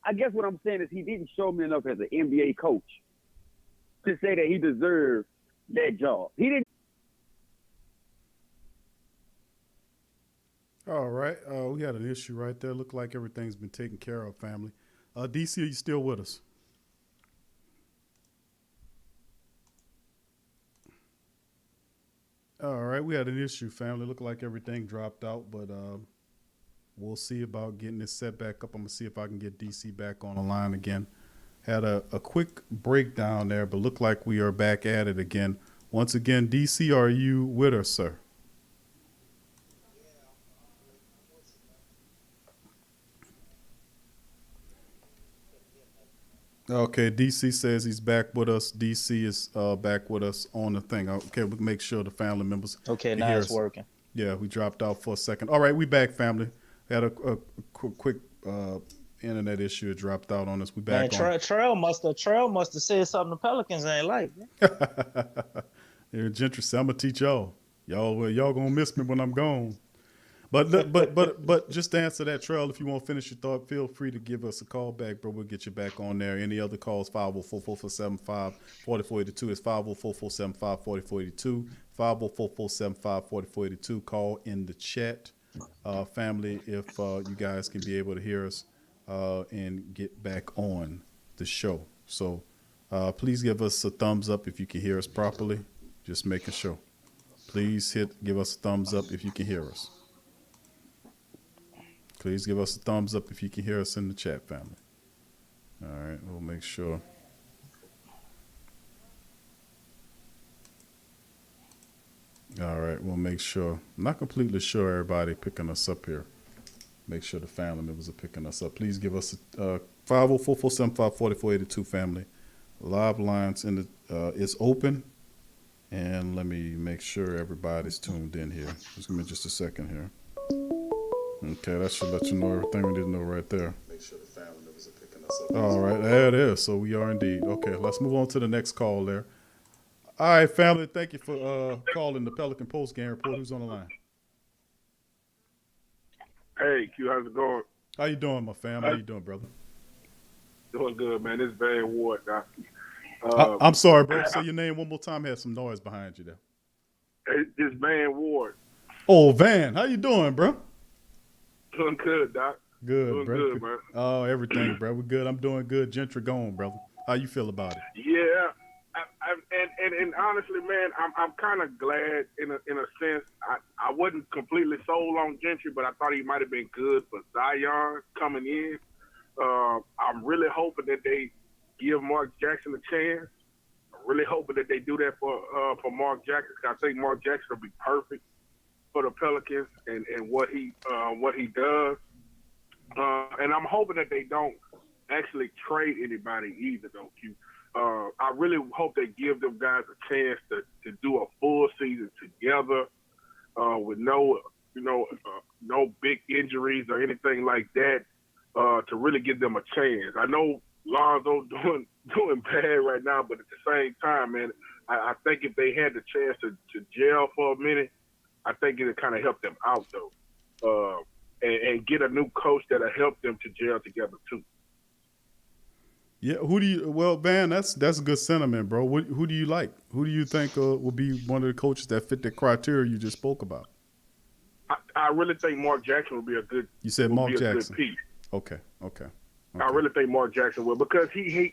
I guess what I'm saying is he didn't show me enough as an NBA coach to say that he deserved that job. He didn't. All right. We had an issue right there. Look like everything's been taken care of, family. DC, are you still with us? All right. We had an issue, family. Look like everything dropped out, but we'll see about getting this set back up. I'm going to see if I can get DC back on the line again. Had a quick breakdown there, but look like we are back at it again. Once again, DC, are you with us, sir? Okay, DC says he's back with us. DC is back with us on the thing. Okay, we'll make sure the family members Okay, can now hear it's us. working. Yeah, we dropped out for a second. All right, we back, family. Had a quick internet issue. It dropped out on us. We back Man, on. Trail must have said something the Pelicans ain't like. Here, Gentry said, I'm gonna teach y'all. Y'all gonna miss me when I'm gone. But just to answer that, Trail, if you want to finish your thought, feel free to give us a call back, bro. We'll get you back on there. Any other calls, 504-475-4482. It's 504-475-4482. 504-475-4482. Call in the chat. Family, if you guys can be able to hear us and get back on the show. So please give us a thumbs up if you can hear us properly. Just making sure. Please give us a thumbs up if you can hear us. Please give us a thumbs up if you can hear us in the chat, family. All right, we'll make sure. All right, we'll make sure. I'm not completely sure everybody picking us up here. Make sure the family members are picking us up. Please give us a 504-475-4482, family. Live lines is open. And let me make sure everybody's tuned in here. Just give me just a second here. Okay, that should let you know everything we need to know right there. Make sure the family members are picking us up. All right, there it is. So we are indeed. Okay, let's move on to the next call there. All right, family, thank you for calling the Pelican Post Game Report. Who's on the line? Hey, Q, how's it going? How you doing, my fam? How you doing, brother? Doing good, man. This is Van Ward, Doc. I'm sorry, bro. Say your name one more time. Had some noise behind you there. This Van Ward. Oh, Van, how you doing, bro? Doing good, Doc. Good, doing bro. Good, man. Oh, everything, bro. We're good. I'm doing good. Gentry gone, brother. How you feel about it? Yeah, and honestly, man, I'm kind of glad in a sense. I wasn't completely sold on Gentry, but I thought he might have been good for Zion coming in. I'm really hoping that they give Mark Jackson a chance. I'm really hoping that they do that for Mark Jackson. I think Mark Jackson will be perfect for the Pelicans and what he does. And I'm hoping that they don't actually trade anybody either, though, Q. I really hope they give them guys a chance to do a full season together with no big injuries or anything like that to really give them a chance. I know Lonzo doing bad right now, but at the same time, man, I think if they had the chance to gel for a minute, I think it would kind of help them out, though, and get a new coach that'll help them to gel together too. Yeah, well, Van, that's a good sentiment, bro. Who do you like? Who do you think will be one of the coaches that fit the criteria you just spoke about? I really think Mark Jackson will be a good. You said Mark Jackson. Good piece. Okay. I really think Mark Jackson will, because he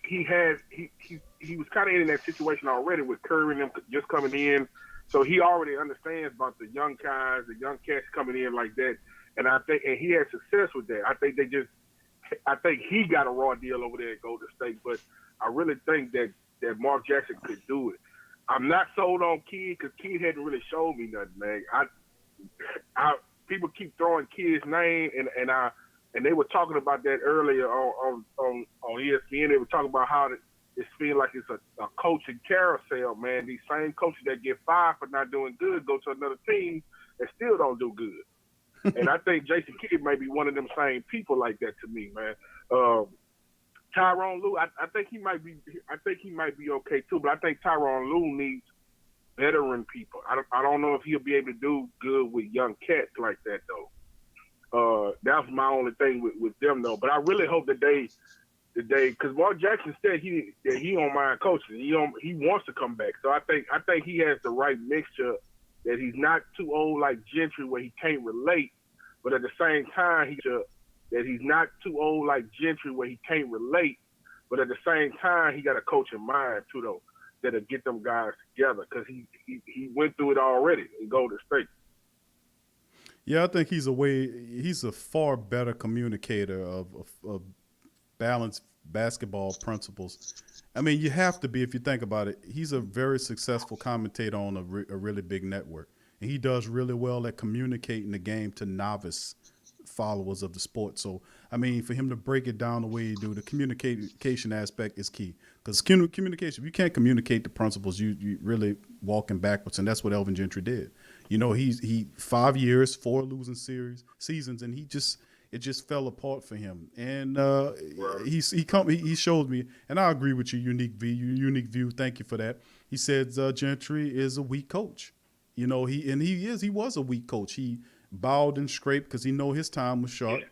was kind of in that situation already with Curry and them just coming in, so he already understands about the young guys, the young cats coming in like that, and he had success with that. I think he got a raw deal over there at Golden State, but I really think that Mark Jackson could do it. I'm not sold on Kidd because Kidd hadn't really showed me nothing, man. People keep throwing Kidd's name, and they were talking about that earlier on ESPN. They were talking about how it feels like it's a coaching carousel, man. These same coaches that get fired for not doing good go to another team and still don't do good. And I think Jason Kidd may be one of them same people like that to me, man. Tyronn Lue, I think he might be okay too, but I think Tyronn Lue needs veteran people. I don't know if he'll be able to do good with young cats like that though. That's my only thing with them though. But I really hope that they, because Mark Jackson said he don't mind coaching. He wants to come back. So I think he has the right mixture, that he's not too old like Gentry where he can't relate, but at the same time he's not too old like Gentry where he can't relate, but at the same time he got a coach in mind too though, that'll get them guys together, because he went through it already in Golden State. Yeah, I think he's a far better communicator of balanced basketball principles. I mean, you have to be, if you think about it. He's a very successful commentator on a really big network, and he does really well at communicating the game to novice followers of the sport. So, I mean, for him to break it down the way he do, the communication aspect is key. Because communication, if you can't communicate the principles, you really walking backwards, and that's what Alvin Gentry did. You know, he 5 years, 4 losing seasons, and it just fell apart for him. And he showed me, and I agree with your unique view. Thank you for that. He said Gentry is a weak coach. You know, he was a weak coach. He bowed and scraped because he know his time was short.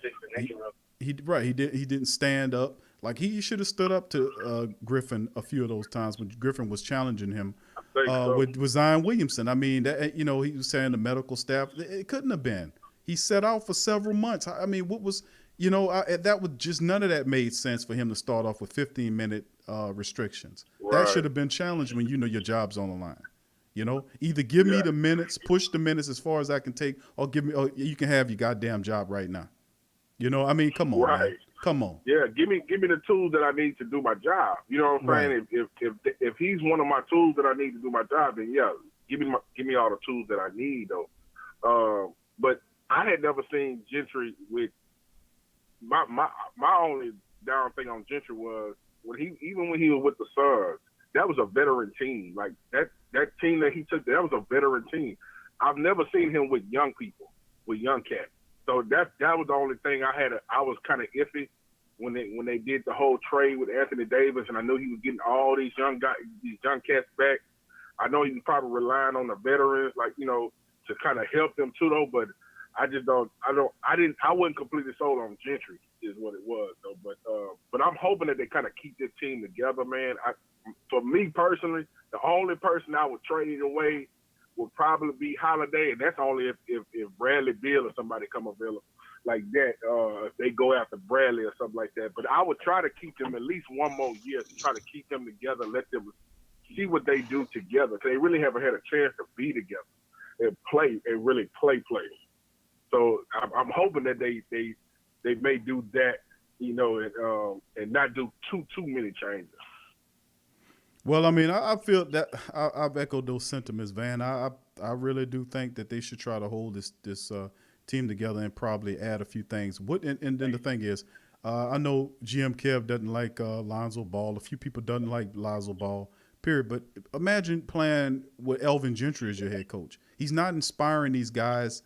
He didn't stand up. Like, he should have stood up to Griffin a few of those times when Griffin was challenging him with Zion Williamson. I mean, that, you know, he was saying the medical staff, it couldn't have been. He set out for several months. I mean, what was, you know, that was just, none of that made sense for him to start off with 15-minute restrictions. Right. That should have been challenged when you know your job's on the line. You know, either give me the minutes, push the minutes as far as I can take, or you can have your goddamn job right now. You know, I mean, come on, man. Come on. Yeah, give me the tools that I need to do my job. You know what I'm saying? If he's one of my tools that I need to do my job, then yeah, give me all the tools that I need though. But I had never seen Gentry with my only down thing on Gentry was when he was with the Suns, that was a veteran team. Like that team that he took, that was a veteran team. I've never seen him with young people, with young cats. So that was the only thing I was kind of iffy when they did the whole trade with Anthony Davis, and I knew he was getting all these young cats back. I know he was probably relying on the veterans, like, you know, to kind of help them too though. But I wasn't completely sold on Gentry is what it was though. But I'm hoping that they kind of keep this team together, man. For me personally, the only person I would trade away would probably be Holiday, and that's only if Bradley Beal or somebody come available like that. If they go after Bradley or something like that. But I would try to keep them at least one more year to try to keep them together, let them see what they do together. Because they really haven't had a chance to be together and play and really play. So I'm hoping that they may do that, you know, and not do too many changes. Well, I mean, I feel that I've echoed those sentiments, Van. I really do think that they should try to hold this team together and probably add a few things. And then the thing is, I know GM Kev doesn't like Lonzo Ball. A few people doesn't like Lonzo Ball, period. But imagine playing with Alvin Gentry as your head coach. He's not inspiring these guys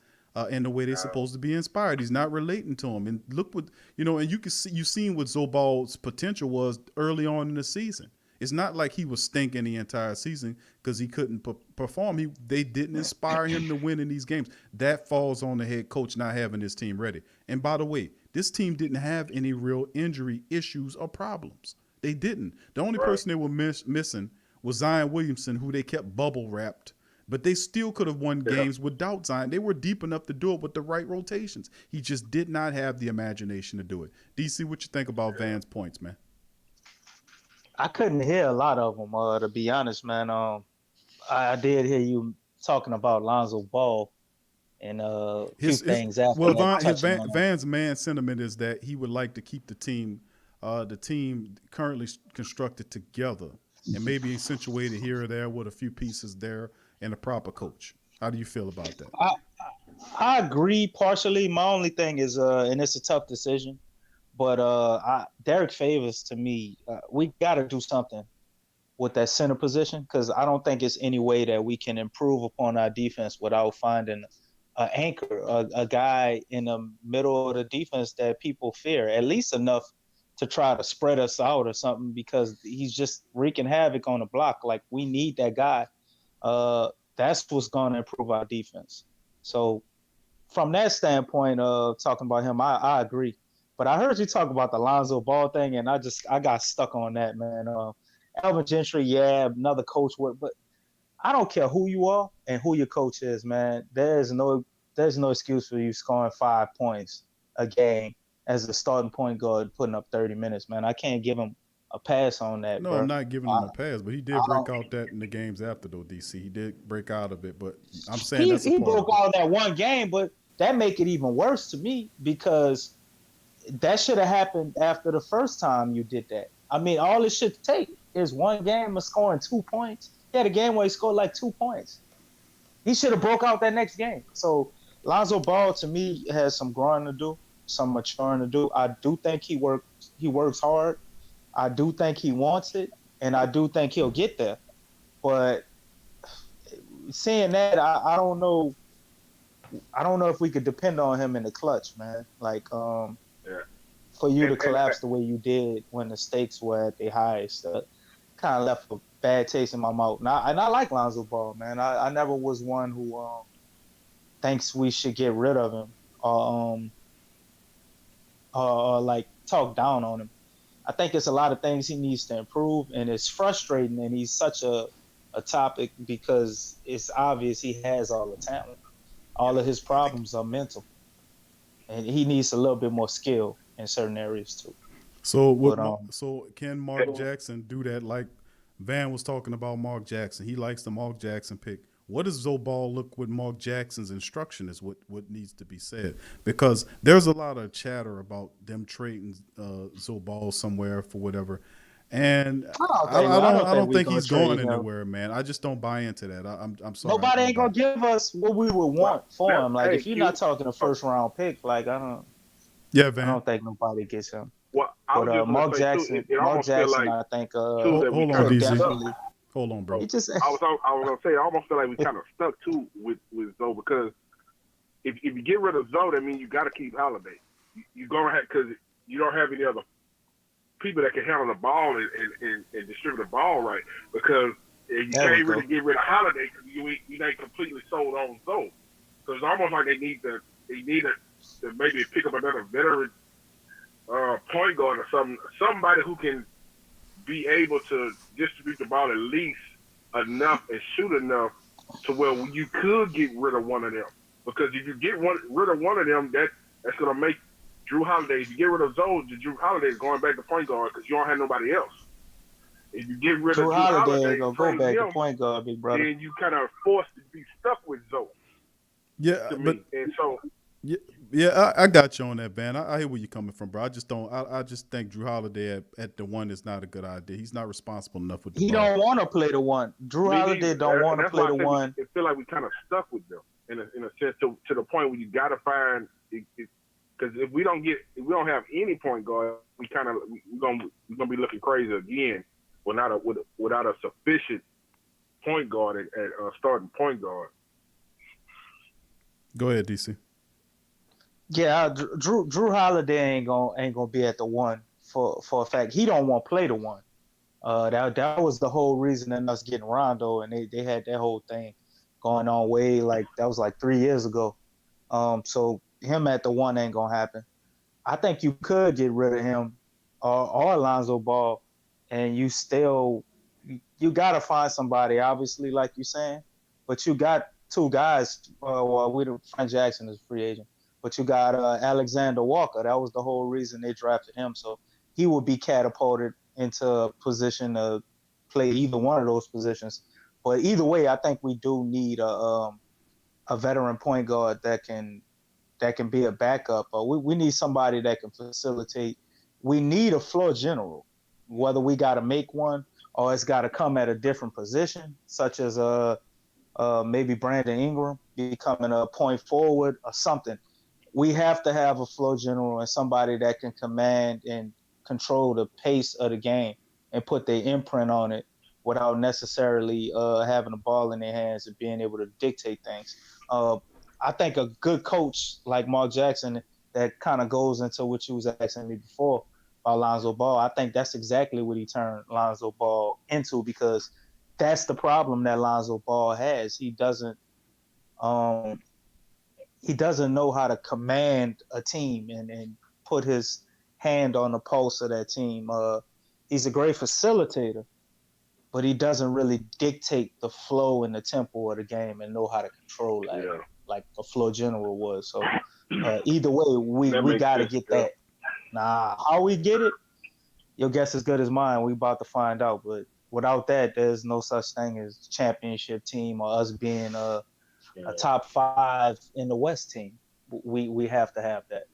in the way they're supposed to be inspired. He's not relating to them. And look what, you know, and you've seen what Zoball's potential was early on in the season. It's not like he was stinking the entire season because he couldn't perform. They didn't inspire him to win in these games. That falls on the head coach not having his team ready. And by the way, this team didn't have any real injury issues or problems. They didn't. The only person they were missing was Zion Williamson, who they kept bubble wrapped. But they still could have won games without Zion. They were deep enough to do it with the right rotations. He just did not have the imagination to do it. DC, what you think about Van's points, man? I couldn't hear a lot of them, to be honest, man. I did hear you talking about Lonzo Ball and things after. Well, Van's man sentiment is that he would like to keep the team currently constructed together and maybe accentuated here or there with a few pieces there and a proper coach. How do you feel about that? I agree partially. My only thing is, and it's a tough decision, But Derek Favors, to me, we got to do something with that center position because I don't think it's any way that we can improve upon our defense without finding an anchor, a guy in the middle of the defense that people fear, at least enough to try to spread us out or something because he's just wreaking havoc on the block. Like, we need that guy. That's what's going to improve our defense. So from that standpoint of talking about him, I agree. But I heard you talk about the Lonzo Ball thing, and I got stuck on that, man. Alvin Gentry, yeah, another coach, but I don't care who you are and who your coach is, man. There's no excuse for you scoring 5 points a game as the starting point guard putting up 30 minutes, man. I can't give him a pass on that, No, bro. I'm not giving him a pass, but he did break out that in the games after, though, DC. He did break out of it, but I'm saying that's a he part broke of it. out that one game, but that make it even worse to me because that should have happened after the first time you did that. I mean, all it should take is one game of scoring 2 points. He had a game where he scored like 2 points. He should have broke out that next game. So Lonzo Ball, to me, has some growing to do, some maturing to do. I do think he works hard. I do think he wants it, and I do think he'll get there. But seeing that, I don't know. I don't know if we could depend on him in the clutch, man. Like, for you to collapse the way you did when the stakes were at their highest, kind of left a bad taste in my mouth. And I like Lonzo Ball, man. I never was one who thinks we should get rid of him or like talk down on him. I think it's a lot of things he needs to improve, and it's frustrating. And he's such a topic because it's obvious he has all the talent. All of his problems are mental, and he needs a little bit more skill in certain areas too. So can Mark Jackson do that? Like Van was talking about Mark Jackson. He likes the Mark Jackson pick. What does Zoe Ball look with Mark Jackson's instruction is what needs to be said. Because there's a lot of chatter about them trading Zoe Ball somewhere for whatever. And I don't think he's going anywhere, man. I just don't buy into that. I'm sorry. Nobody ain't gonna give us what we would want for him. Like, if you're not talking a first round pick, like I don't think nobody gets him. Well, but Mark Jackson, like, I think hold on, definitely. Hold on, bro. I was gonna say I almost feel like we kind of stuck too with Zoe because if you get rid of Zoe, that means you got to keep Holiday. You're gonna have because you don't have any other people that can handle the ball and distribute the ball right because you can't really get rid of Holiday because you ain't completely sold on Zoe. So it's almost like they need to maybe pick up another veteran point guard or somebody who can be able to distribute the ball at least enough and shoot enough to where you could get rid of one of them. Because if you get rid of one of them, that's going to make Drew Holiday. If you get rid of Zoe, Drew Holiday is going back to point guard because you don't have nobody else. If you get rid of Drew Holiday, go back to point guard, big brother. Then you kind of forced to be stuck with Zoe. Yeah, but and so. Yeah, I got you on that, Van. I hear where you're coming from, bro. I just don't. I just think Drew Holiday at the one is not a good idea. He's not responsible enough with the ball. He don't want to play the one. Drew Holiday don't want to play the one. I feel like we kind of stuck with them in a sense to the point where you got to find because if we don't have any point guard, we're gonna be looking crazy again without a sufficient point guard at starting point guard. Go ahead, DC. Yeah, Drew Holiday ain't gonna be at the one for a fact. He don't want to play the one. That was the whole reason in us getting Rondo, and they had that whole thing going on way that was like 3 years ago. So him at the one ain't gonna happen. I think you could get rid of him or Lonzo Ball, and you gotta find somebody. Obviously, like you're saying, but you got two guys. Frank Jackson is a free agent. But you got Alexander Walker. That was the whole reason they drafted him. So he would be catapulted into a position to play either one of those positions. But either way, I think we do need a veteran point guard that can be a backup. We need somebody that can facilitate. We need a floor general, whether we got to make one or it's got to come at a different position, such as maybe Brandon Ingram becoming a point forward or something. we have to have a floor general and somebody that can command and control the pace of the game and put their imprint on it without necessarily having the ball in their hands and being able to dictate things. I think a good coach like Mark Jackson, that kind of goes into what you was asking me before about Lonzo Ball. I think that's exactly what he turned Lonzo Ball into, because that's the problem that Lonzo Ball has. He doesn't know how to command a team and put his hand on the pulse of that team. He's a great facilitator, but he doesn't really dictate the flow and the tempo of the game and know how to control that, like a floor general was. So either way, we got to get that. Nah, how we get it, your guess is good as mine. We about to find out. But without that, there's no such thing as championship team or us being a top 5 in the West team. We have to have that.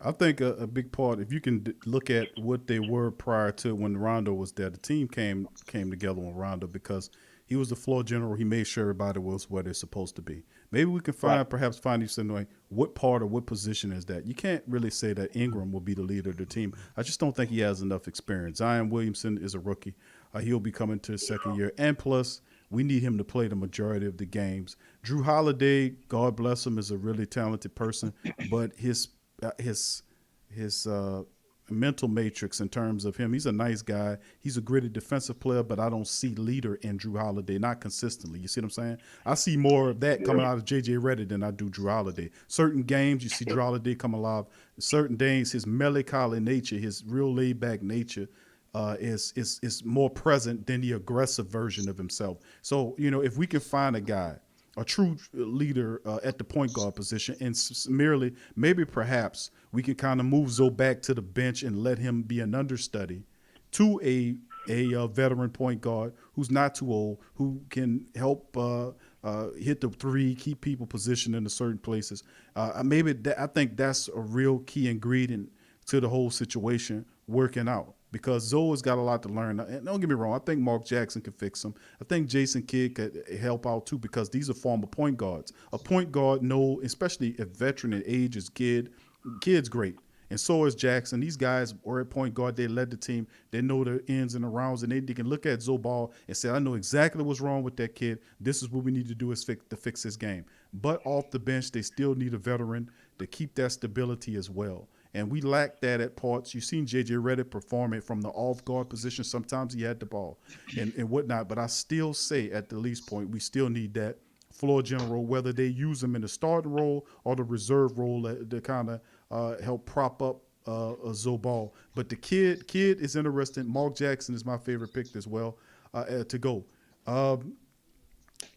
I think a big part, if you can look at what they were prior to when Rondo was there, the team came together on Rondo because he was the floor general. He made sure everybody was where they're supposed to be. Maybe we can perhaps find you some way, what part or what position is that? You can't really say that Ingram will be the leader of the team. I just don't think he has enough experience. Zion Williamson is a rookie. He'll be coming to his second year. And plus, we need him to play the majority of the games. Drew Holiday, God bless him, is a really talented person, but his mental matrix in terms of him, he's a nice guy. He's a gritty defensive player, but I don't see leader in Drew Holiday, not consistently. You see what I'm saying? I see more of that coming out of J.J. Redick than I do Drew Holiday. Certain games, you see Drew Holiday come alive. Certain days, his melancholy nature, his real laid-back nature is more present than the aggressive version of himself. So, if we can find a guy, a true leader at the point guard position, and maybe perhaps we can kind of move Zoe back to the bench and let him be an understudy to a veteran point guard who's not too old, who can help hit the three, keep people positioned in certain places. I think that's a real key ingredient to the whole situation working out. Because Zoe's got a lot to learn. And don't get me wrong, I think Mark Jackson can fix him. I think Jason Kidd could help out too, because these are former point guards. A point guard, especially a veteran in age is Kidd. Kidd's great. And so is Jackson. These guys were at point guard. They led the team. They know the ins and the rounds, and they can look at Zoe Ball and say, I know exactly what's wrong with that kid. This is what we need to do to fix his game. But off the bench, they still need a veteran to keep that stability as well. And we lack that at parts. You've seen J.J. Redick perform it from the off-guard position. Sometimes he had the ball and whatnot. But I still say at the least point, we still need that floor general, whether they use him in the starting role or the reserve role to kind of help prop up Zoe Ball. But the kid is interesting. Mark Jackson is my favorite pick as well to go. How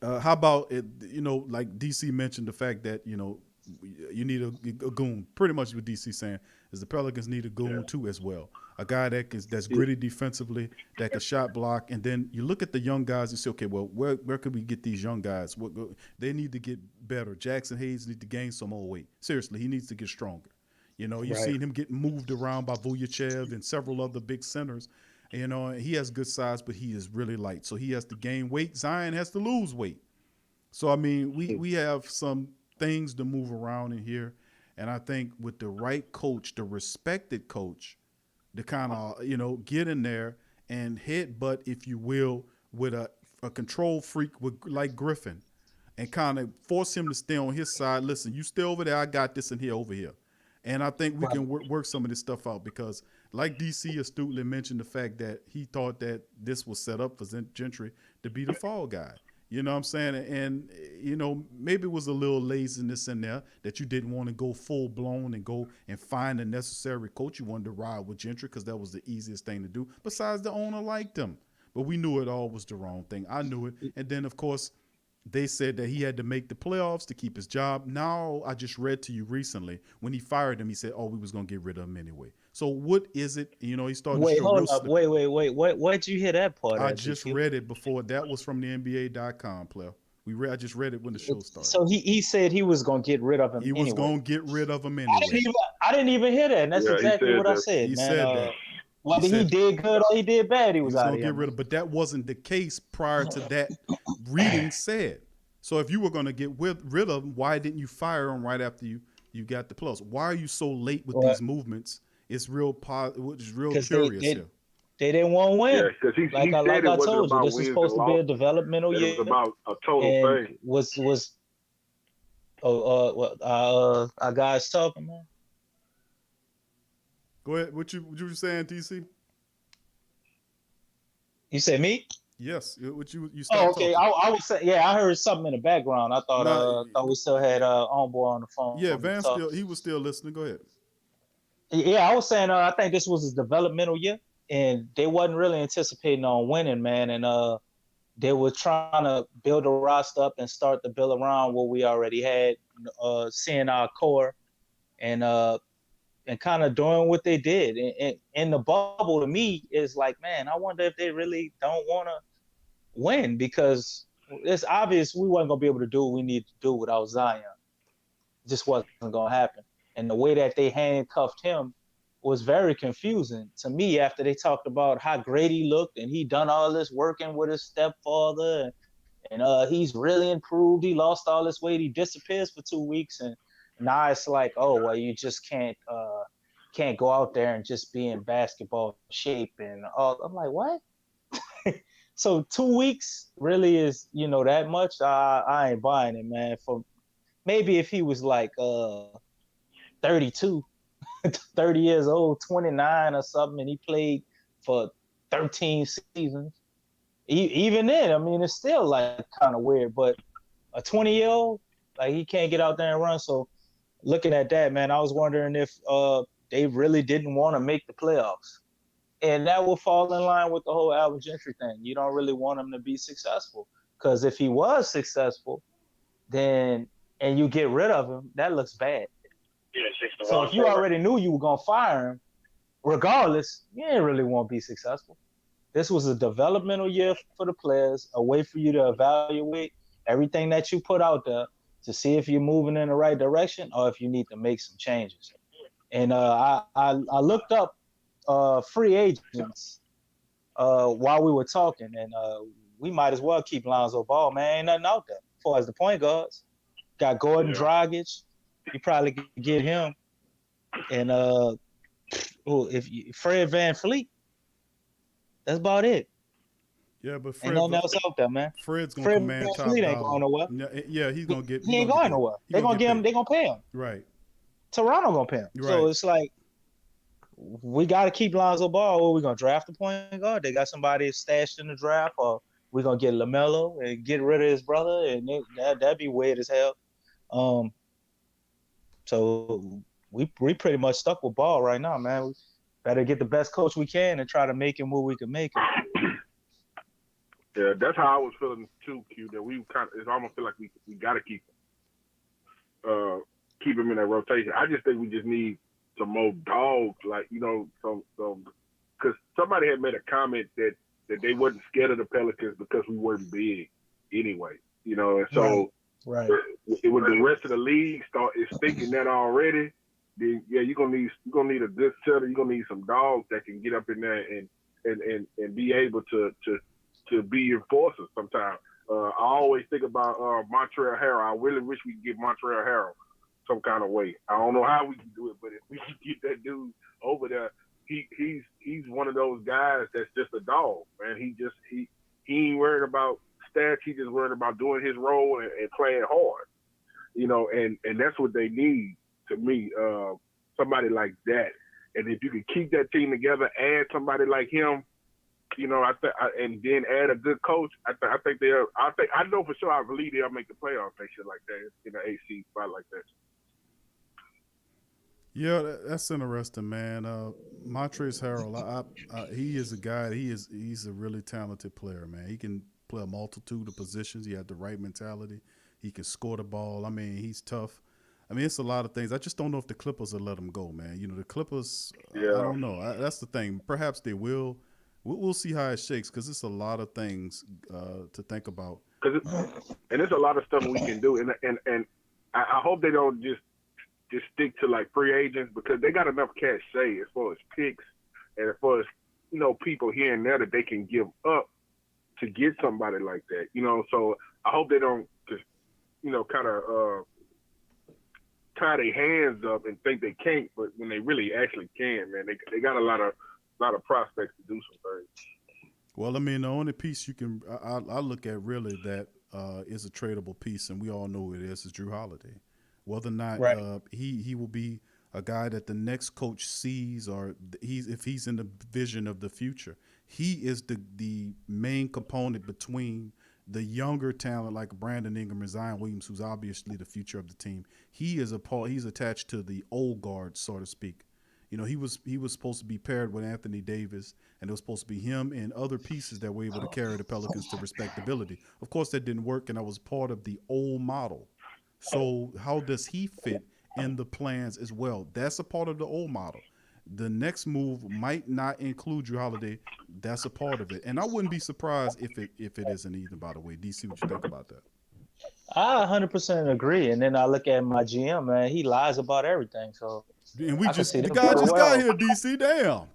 about, like DC mentioned the fact that, you need a goon. Pretty much what DC saying is the Pelicans need a goon too as well. A guy that's gritty defensively, that can shot block. And then you look at the young guys and say, okay, well, where could we get these young guys? They need to get better. Jackson Hayes needs to gain some more weight. Seriously, he needs to get stronger. You've seen him getting moved around by Vujacev and several other big centers. He has good size, but he is really light. So he has to gain weight. Zion has to lose weight. So, I mean, we have some things to move around in here. And I think with the right coach, the respected coach, to kind of, get in there and headbutt, if you will, with a control freak like Griffin and kind of force him to stay on his side. Listen, you stay over there. I got this and here over here. And I think we can work some of this stuff out because like DC astutely mentioned the fact that he thought that this was set up for Gentry to be the fall guy. You know what I'm saying? And, maybe it was a little laziness in there that you didn't want to go full blown and go and find a necessary coach. You wanted to ride with Gentry because that was the easiest thing to do. Besides, the owner liked him. But we knew it all was the wrong thing. I knew it. And then, of course, they said that he had to make the playoffs to keep his job. Now, I just read to you recently, when he fired him, he said, we was going to get rid of him anyway. So what is it? He started to show hold up. Wait. Where'd you hear that part? I just read it before. That was from the NBA.com, player. I just read it when the show started. So he said he was going to get rid of him was going to get rid of him anyway. I didn't even hear that. And that's exactly what I said, He man. said that. Whether he did good or he did bad, he was out of here. Get rid of, but that wasn't the case prior to that reading said. So if you were going to get rid of him, why didn't you fire him right after you you got the plus. Why are you so late with Well, these movements? It's real which is real because curious here. they didn't want to win. Yeah, because he Like said it I wasn't told you, about this is wins supposed and to be a losses. developmental That it year, was about a total and thing. was our guys talking, man. Go ahead. What you saying, TC? You said me? Yes. What you Oh, stopped okay. talking. I was saying, yeah, I heard something in the background. I Nah, thought we still had Homeboy on the phone. yeah, Van he was still listening. Go ahead. Yeah, I was saying I think this was his developmental year, and they wasn't really anticipating on winning, man. And they were trying to build a roster up and start to build around what we already had, seeing our core, and kind of doing what they did. And in the bubble, to me, is like, man, I wonder if they really don't want to win, because it's obvious we wasn't gonna be able to do what we need to do without Zion. It just wasn't gonna happen. And the way that they handcuffed him was very confusing to me after they talked about how great he looked and he done all this working with his stepfather, and he's really improved. He lost all this weight. He disappears for 2 weeks, and now it's like, oh well, you just can't go out there and just be in basketball shape and all. I'm like, what? So 2 weeks really is, that much? I ain't buying it, man. For maybe if he was like 32, 30 years old, 29 or something, and he played for 13 seasons. Even then, I mean, it's still like kind of weird. But a 20-year-old, like, he can't get out there and run. So looking at that, man, I was wondering if they really didn't want to make the playoffs. And that will fall in line with the whole Alvin Gentry thing. You don't really want him to be successful, because if he was successful, then and you get rid of him, that looks bad. So if you already knew you were gonna fire him, regardless, you didn't really want to be successful. This was a developmental year for the players, a way for you to evaluate everything that you put out there to see if you're moving in the right direction or if you need to make some changes. And I looked up free agents while we were talking, and we might as well keep Lonzo Ball, man. Ain't nothing out there as far as the point guards. Got Gordon Dragic. You probably could get him. And Fred VanVleet. That's about it. Yeah, but Ain't nothing else out there, man. Fred's gonna command top dollar. Ain't going nowhere. Yeah, he's gonna get. He ain't going nowhere. They're gonna get him. They're gonna pay him. Right. Toronto gonna pay him. Right. So it's like, we got to keep Lonzo Ball. Or we gonna draft a point guard? They got somebody stashed in the draft, or we gonna get LaMelo and get rid of his brother, and that'd be weird as hell. So we pretty much stuck with Ball right now, man. We better get the best coach we can and try to make him what we can make him. Yeah, that's how I was feeling too, Q. That we it's almost feel like we got to keep him in that rotation. I just think we just need some more dogs, like, some because somebody had made a comment that they wasn't scared of the Pelicans because we weren't big anyway, and so right. When the rest of the league is thinking that already, then yeah, you're gonna need a good setter. You're gonna need some dogs that can get up in there and be able to be enforcers sometimes. I always think about Montrezl Harrell. I really wish we could get Montrezl Harrell some kind of way. I don't know how we can do it, but if we can get that dude over there, he's one of those guys that's just a dog, man. He ain't worried about stats. He just worried about doing his role and playing hard, and that's what they need to me. Somebody like that. And if you can keep that team together, add somebody like him, and then add a good coach, I know for sure. I believe they'll make the playoffs next year like that, in the AC spot like that. Yeah, that's interesting, man. Montrezl Harrell, he is a guy. He's a really talented player, man. He can play a multitude of positions. He had the right mentality. He can score the ball. I mean, he's tough. I mean, it's a lot of things. I just don't know if the Clippers will let him go, man. The Clippers. Yeah. I don't know. That's the thing. Perhaps they will. We'll see how it shakes, because it's a lot of things to think about. And there's a lot of stuff we can do, and I hope they don't just stick to like free agents, because they got enough cash say as far as picks and as far as people here and there that they can give up to get somebody like that. So I hope they don't just kind tie their hands up and think they can't, but when they really actually can, man, they got a lot of prospects to do some things. Well, I mean, the only piece you can I look at really that is a tradable piece, and we all know who it is Drew Holiday. Whether or not he will be a guy that the next coach sees, or if he's in the vision of the future, he is the main component between the younger talent like Brandon Ingram and Zion Williams, who's obviously the future of the team. He's attached to the old guard, so to speak. You know, he was supposed to be paired with Anthony Davis, and it was supposed to be him and other pieces that were able to carry the Pelicans to respectability. Of course, that didn't work, and that was part of the old model. So how does he fit in the plans as well? That's a part of the old model. The next move might not include Drew Holiday. That's a part of it. And I wouldn't be surprised if it isn't either, by the way. DC, what you think about that? I 100% agree. And then I look at my GM, man, he lies about everything. So and the guy just got here, DC. Damn.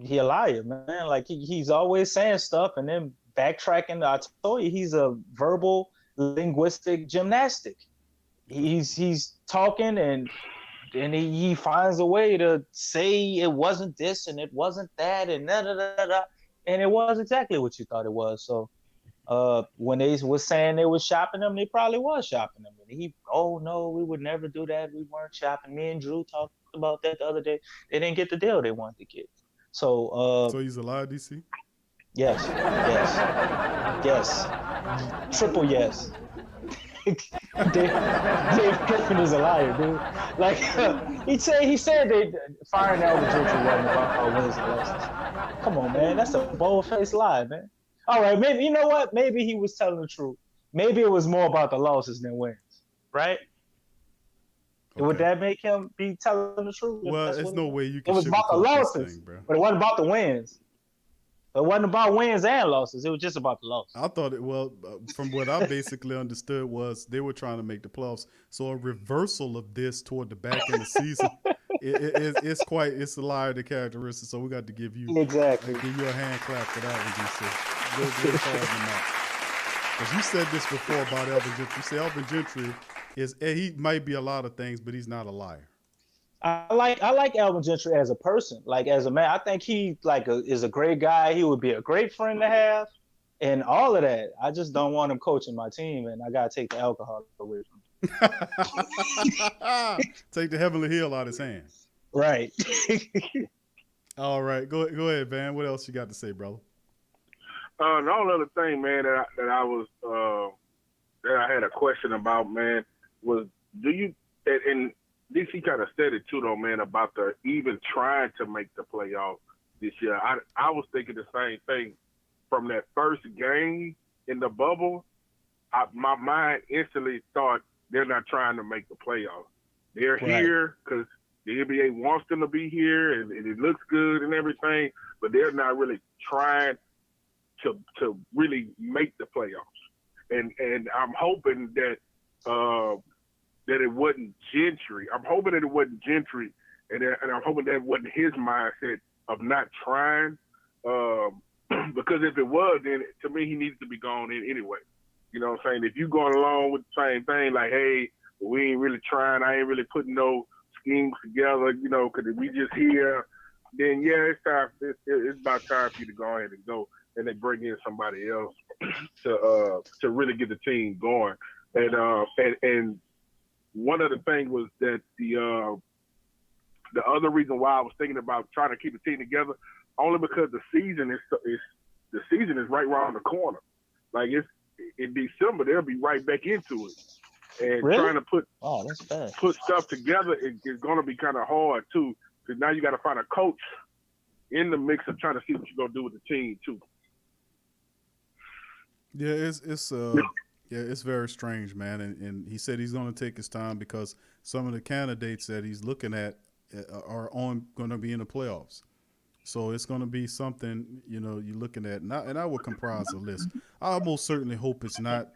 He a liar, man. Like he's always saying stuff and then backtracking. I told you he's a verbal linguistic gymnastic. He's talking and he finds a way to say it wasn't this and it wasn't that and and it was exactly what you thought it was. So when they was saying they was shopping him, they probably was shopping him. And oh no, we would never do that. We weren't shopping. Me and Drew talked about that the other day. They didn't get the deal they wanted to get. So he's a liar, DC? Yes. Triple yes. Dave Griffin is a liar, dude. Like he said they firing Alvin Gentry wasn't about wins and losses. Come on, man, that's a bold-faced lie, man. All right, maybe you know what? Maybe he was telling the truth. Maybe it was more about the losses than wins, right? Okay. Would that make him be telling the truth? Well, there's no way you can. It was about the losses, bro. But it wasn't about the wins. It wasn't about wins and losses. It was just about the losses. I thought from what I basically understood was they were trying to make the playoffs. So a reversal of this toward the back end of the season, it's a liar, the characteristic. So we got to give you a hand clap for that one, DC. We'll call him out. Because you said this before about Alvin Gentry. You say Alvin Gentry he might be a lot of things, but he's not a liar. I like Alvin Gentry as a person, like as a man. I think he is a great guy. He would be a great friend to have, and all of that. I just don't want him coaching my team, and I gotta take the alcohol away from him. Take the heavenly heel out of his hands. Right. All right, go ahead, Van. What else you got to say, brother? The only other thing, man, that I had a question about, man, was do you and DC kind of said it too, though, man, about the even trying to make the playoffs this year. I was thinking the same thing from that first game in the bubble. My mind instantly thought they're not trying to make the playoffs. They're here because the NBA wants them to be here and it looks good and everything, but they're not really trying to really make the playoffs. And I'm hoping that it wasn't Gentry. I'm hoping that it wasn't Gentry, and I'm hoping that wasn't his mindset of not trying. Because if it was, then to me he needs to be gone in anyway. You know what I'm saying? If you going along with the same thing, like, hey, we ain't really trying, I ain't really putting no schemes together, you know, because if we just here, then yeah, it's time. It's about time for you to go ahead and go, and they bring in somebody else to really get the team going. And one of the things was that the other reason why I was thinking about trying to keep the team together, only because the season is right around the corner. Like it's in December, they'll be right back into it, and really? Trying to put that's put stuff together is going to be kind of hard too, because now you got to find a coach in the mix of trying to see what you're gonna do with the team too. Yeah, it's very strange, man. And he said he's going to take his time because some of the candidates that he's looking at are going to be in the playoffs. So it's going to be something, you know, you're looking at. And I would comprise a list. I most certainly hope it's not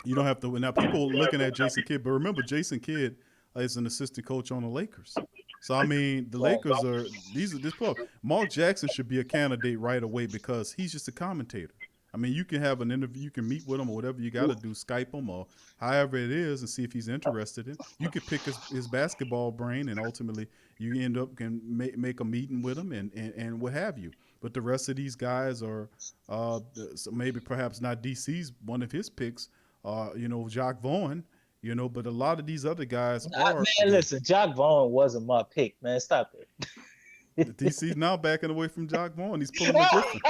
you don't have to. Now, people are looking at Jason Kidd, but remember, Jason Kidd is an assistant coach on the Lakers. So, I mean, the Lakers are – this club. Mark Jackson should be a candidate right away because he's just a commentator. I mean, you can have an interview, you can meet with him or whatever you got to do, Skype him or however it is, and see if he's interested in. You could pick his basketball brain, and ultimately you end up can make a meeting with him and what have you. But the rest of these guys are so maybe perhaps not DC's one of his picks, Jock Vaughn. But a lot of these other guys are. Man, listen, Jock Vaughn wasn't my pick, man. Stop it. DC's now backing away from Jock Vaughn. He's pulling the Griffin.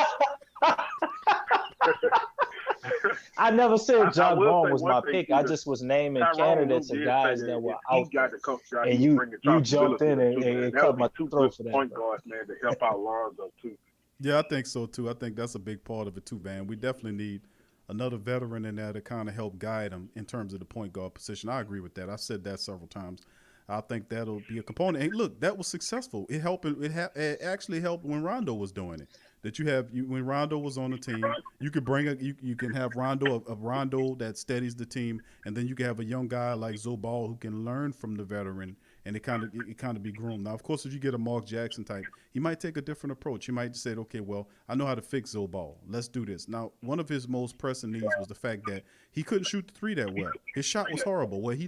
I never said Jock Vaughn was my pick. I just was naming candidates and guys that were out there. And you jumped in and cut my throat for that. Point guards, man, to help out Lonzo, too. Yeah, I think so, too. I think that's a big part of it, too, man. We definitely need another veteran in there to kind of help guide him in terms of the point guard position. I agree with that. I've said that several times. I think that'll be a component. And look, that was successful. It helped. It actually helped when Rondo was doing it. That when Rondo was on the team, you could you can have Rondo a Rondo that steadies the team, and then you can have a young guy like Lonzo Ball who can learn from the veteran, and it kind of be groomed. Now, of course, if you get a Mark Jackson type, he might take a different approach. He might say, okay, well, I know how to fix Lonzo Ball. Let's do this. Now, one of his most pressing needs was the fact that he couldn't shoot the three that well. His shot was horrible. Well, he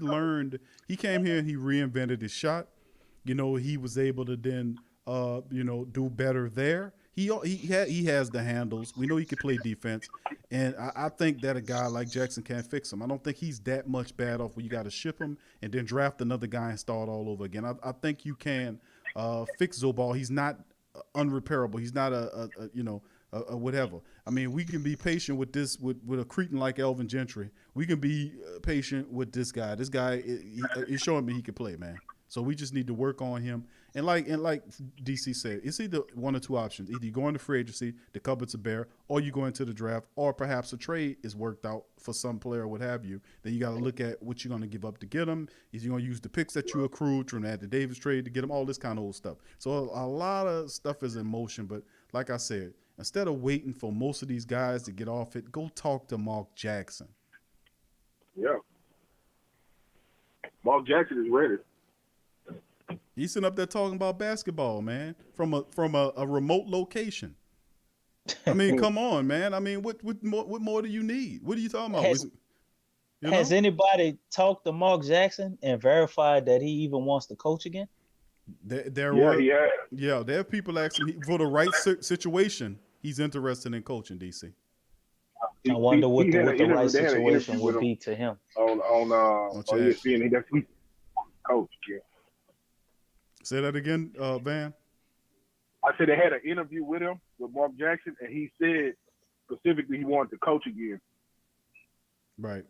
came here and he reinvented his shot. He was able to then do better there. He has the handles. We know he can play defense, and I think that a guy like Jackson can't fix him. I don't think he's that much bad off where you got to ship him and then draft another guy and start all over again. I think you can fix Lonzo Ball. He's not unrepairable. He's not a whatever. I mean, we can be patient with this with a cretin like Alvin Gentry. We can be patient with this guy. This guy is showing me he can play, man. So we just need to work on him. And like DC said, it's either one or two options. Either you go into free agency, the cupboards are bare, or you go into the draft, or perhaps a trade is worked out for some player or what have you. Then you got to look at what you're going to give up to get him. Is you going to use the picks that you accrued from the Davis trade to get him, all this kind of old stuff. So a lot of stuff is in motion. But like I said, instead of waiting for most of these guys to get off it, go talk to Mark Jackson. Yeah. Mark Jackson is ready. He's sitting up there talking about basketball, man, from a remote location. I mean, come on, man. I mean, what more do you need? What are you talking about? Has anybody talked to Mark Jackson and verified that he even wants to coach again? There are people asking for the right situation. He's interested in coaching, DC. I wonder what the right situation would be to him. On ESPN, that's coach. Yeah. Say that again, Van. I said they had an interview with him, with Mark Jackson, and he said specifically he wanted to coach again. Right.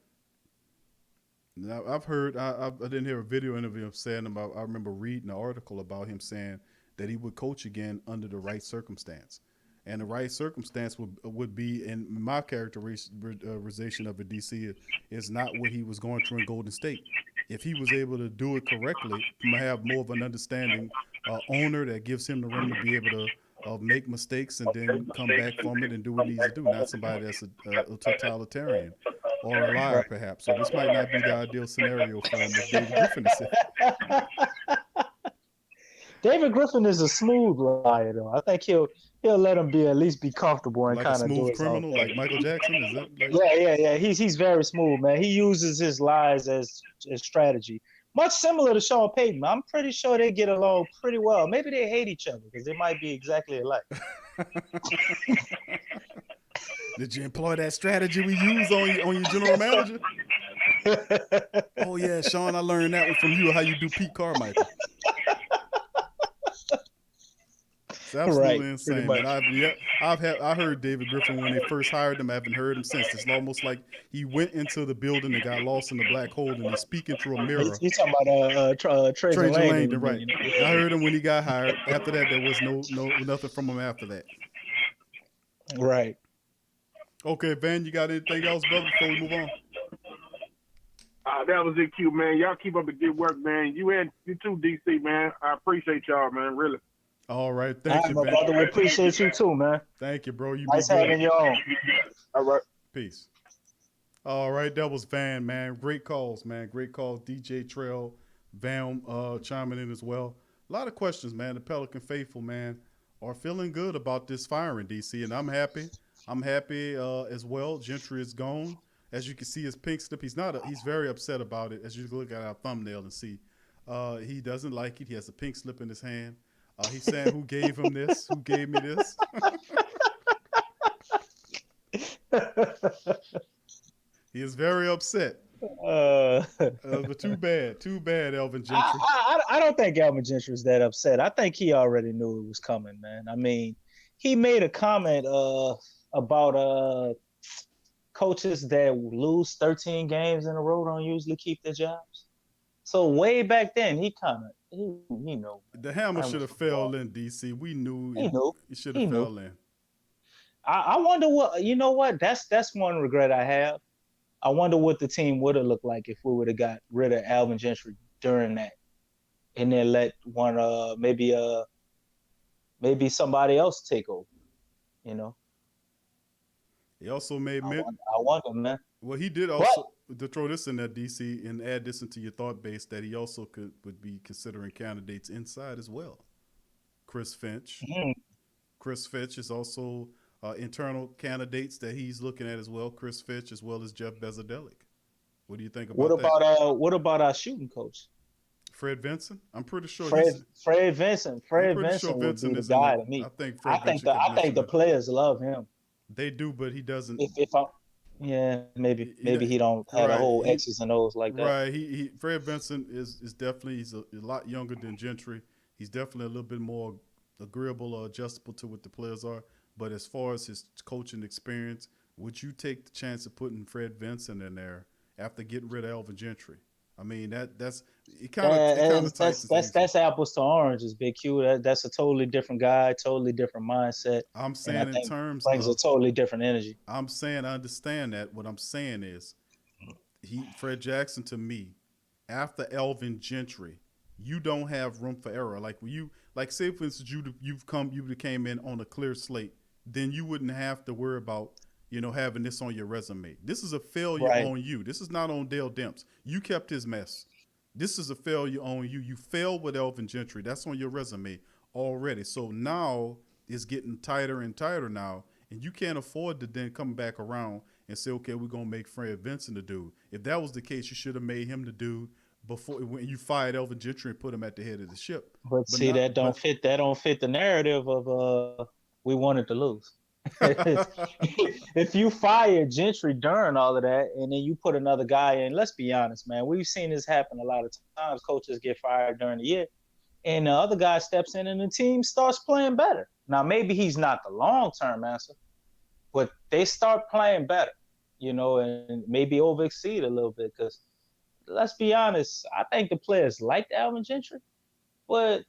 Now, I've heard, I didn't hear a video interview of saying about, I remember reading an article about him saying that he would coach again under the right circumstance. And the right circumstance would be, in my characterization of a DC, is not what he was going through in Golden State. If he was able to do it correctly, he might have more of an understanding owner that gives him the room to be able to make mistakes and then come back from it and do what he needs to do. Not somebody that's a totalitarian or a liar, perhaps. So this might not be the ideal scenario for him, as David Griffin has said. David Griffin is a smooth liar, though. I think he'll let him at least be comfortable and like kind of do smooth it. criminal, like Michael Jackson. Is that? Yeah. He's very smooth, man. He uses his lies as strategy, much similar to Sean Payton. I'm pretty sure they get along pretty well. Maybe they hate each other because they might be exactly alike. Did you employ that strategy we use on your general manager? Oh yeah, Sean, I learned that one from you. How you do Pete Carmichael. It's absolutely insane. But I heard David Griffin when they first hired him. I haven't heard him since. It's almost like he went into the building and got lost in the black hole and he's speaking through a mirror. He's talking about Trajan Langdon, right? I heard him when he got hired. After that, there was nothing from him after that. Right. Okay, Van, you got anything else, brother, before we move on? That was it, Q, man. Y'all keep up the good work, man. You too, DC, man. I appreciate y'all, man, really. All right, thank you, my brother. We appreciate you too, man. Thank you, bro. You nice having you on. All right. Peace. All right, that was Van, man. Great calls, man. Great calls. DJ Trail, Van chiming in as well. A lot of questions, man. The Pelican faithful, man, are feeling good about this firing, DC, and I'm happy. I'm happy as well. Gentry is gone. As you can see, his pink slip. He's very upset about it. As you look at our thumbnail and see, he doesn't like it. He has a pink slip in his hand. He's saying, "Who gave him this? Who gave me this?" He is very upset. But too bad, Alvin Gentry. I don't think Alvin Gentry was that upset. I think he already knew it was coming, man. I mean, he made a comment about coaches that lose 13 games in a row don't usually keep their jobs. So way back then, he knew. The hammer should have fell in, DC. We knew he should have fell in. I wonder what, that's one regret I have. I wonder what the team would have looked like if we would have got rid of Alvin Gentry during that, and then let one maybe somebody else take over. He also made. I wonder, man. Well, he did also to throw this in there, DC, and add this into your thought base that he also would be considering candidates inside as well. Chris Finch. Mm-hmm. Chris Finch is also internal candidates that he's looking at as well. Chris Finch as well as Jeff Bezadelic. What do you think about that? What about our shooting coach? Fred Vinson? I'm pretty sure Fred Vinson. Fred Vinson would be the guy to me. I think the players love him. They do, but he doesn't. Maybe he don't have a whole X's and O's like that. Right. Fred Vinson is definitely he's a lot younger than Gentry. He's definitely a little bit more agreeable or adjustable to what the players are. But as far as his coaching experience, would you take the chance of putting Fred Vinson in there after getting rid of Alvin Gentry? I mean, that's apples to oranges, Big Q. That's a totally different guy, totally different mindset. I'm saying in terms brings a totally different energy. I'm saying I understand that. What I'm saying is, Fred Jackson to me, after Alvin Gentry, you don't have room for error. Say for instance you came in on a clear slate, then you wouldn't have to worry about having this on your resume. This is a failure on you. This is not on Dale Demps. You kept his mess. This is a failure on you. You failed with Alvin Gentry. That's on your resume already. So now it's getting tighter and tighter now, and you can't afford to then come back around and say, okay, we're going to make Fred Vinson the dude. If that was the case, you should have made him the dude before when you fired Alvin Gentry and put him at the head of the ship. But see, that don't fit the narrative of we wanted to lose. If you fire Gentry during all of that and then you put another guy in, let's be honest, man, we've seen this happen a lot of times. Coaches get fired during the year and the other guy steps in and the team starts playing better. Now, maybe he's not the long-term answer, but they start playing better, and maybe overexceed a little bit because let's be honest, I think the players liked Alvin Gentry, but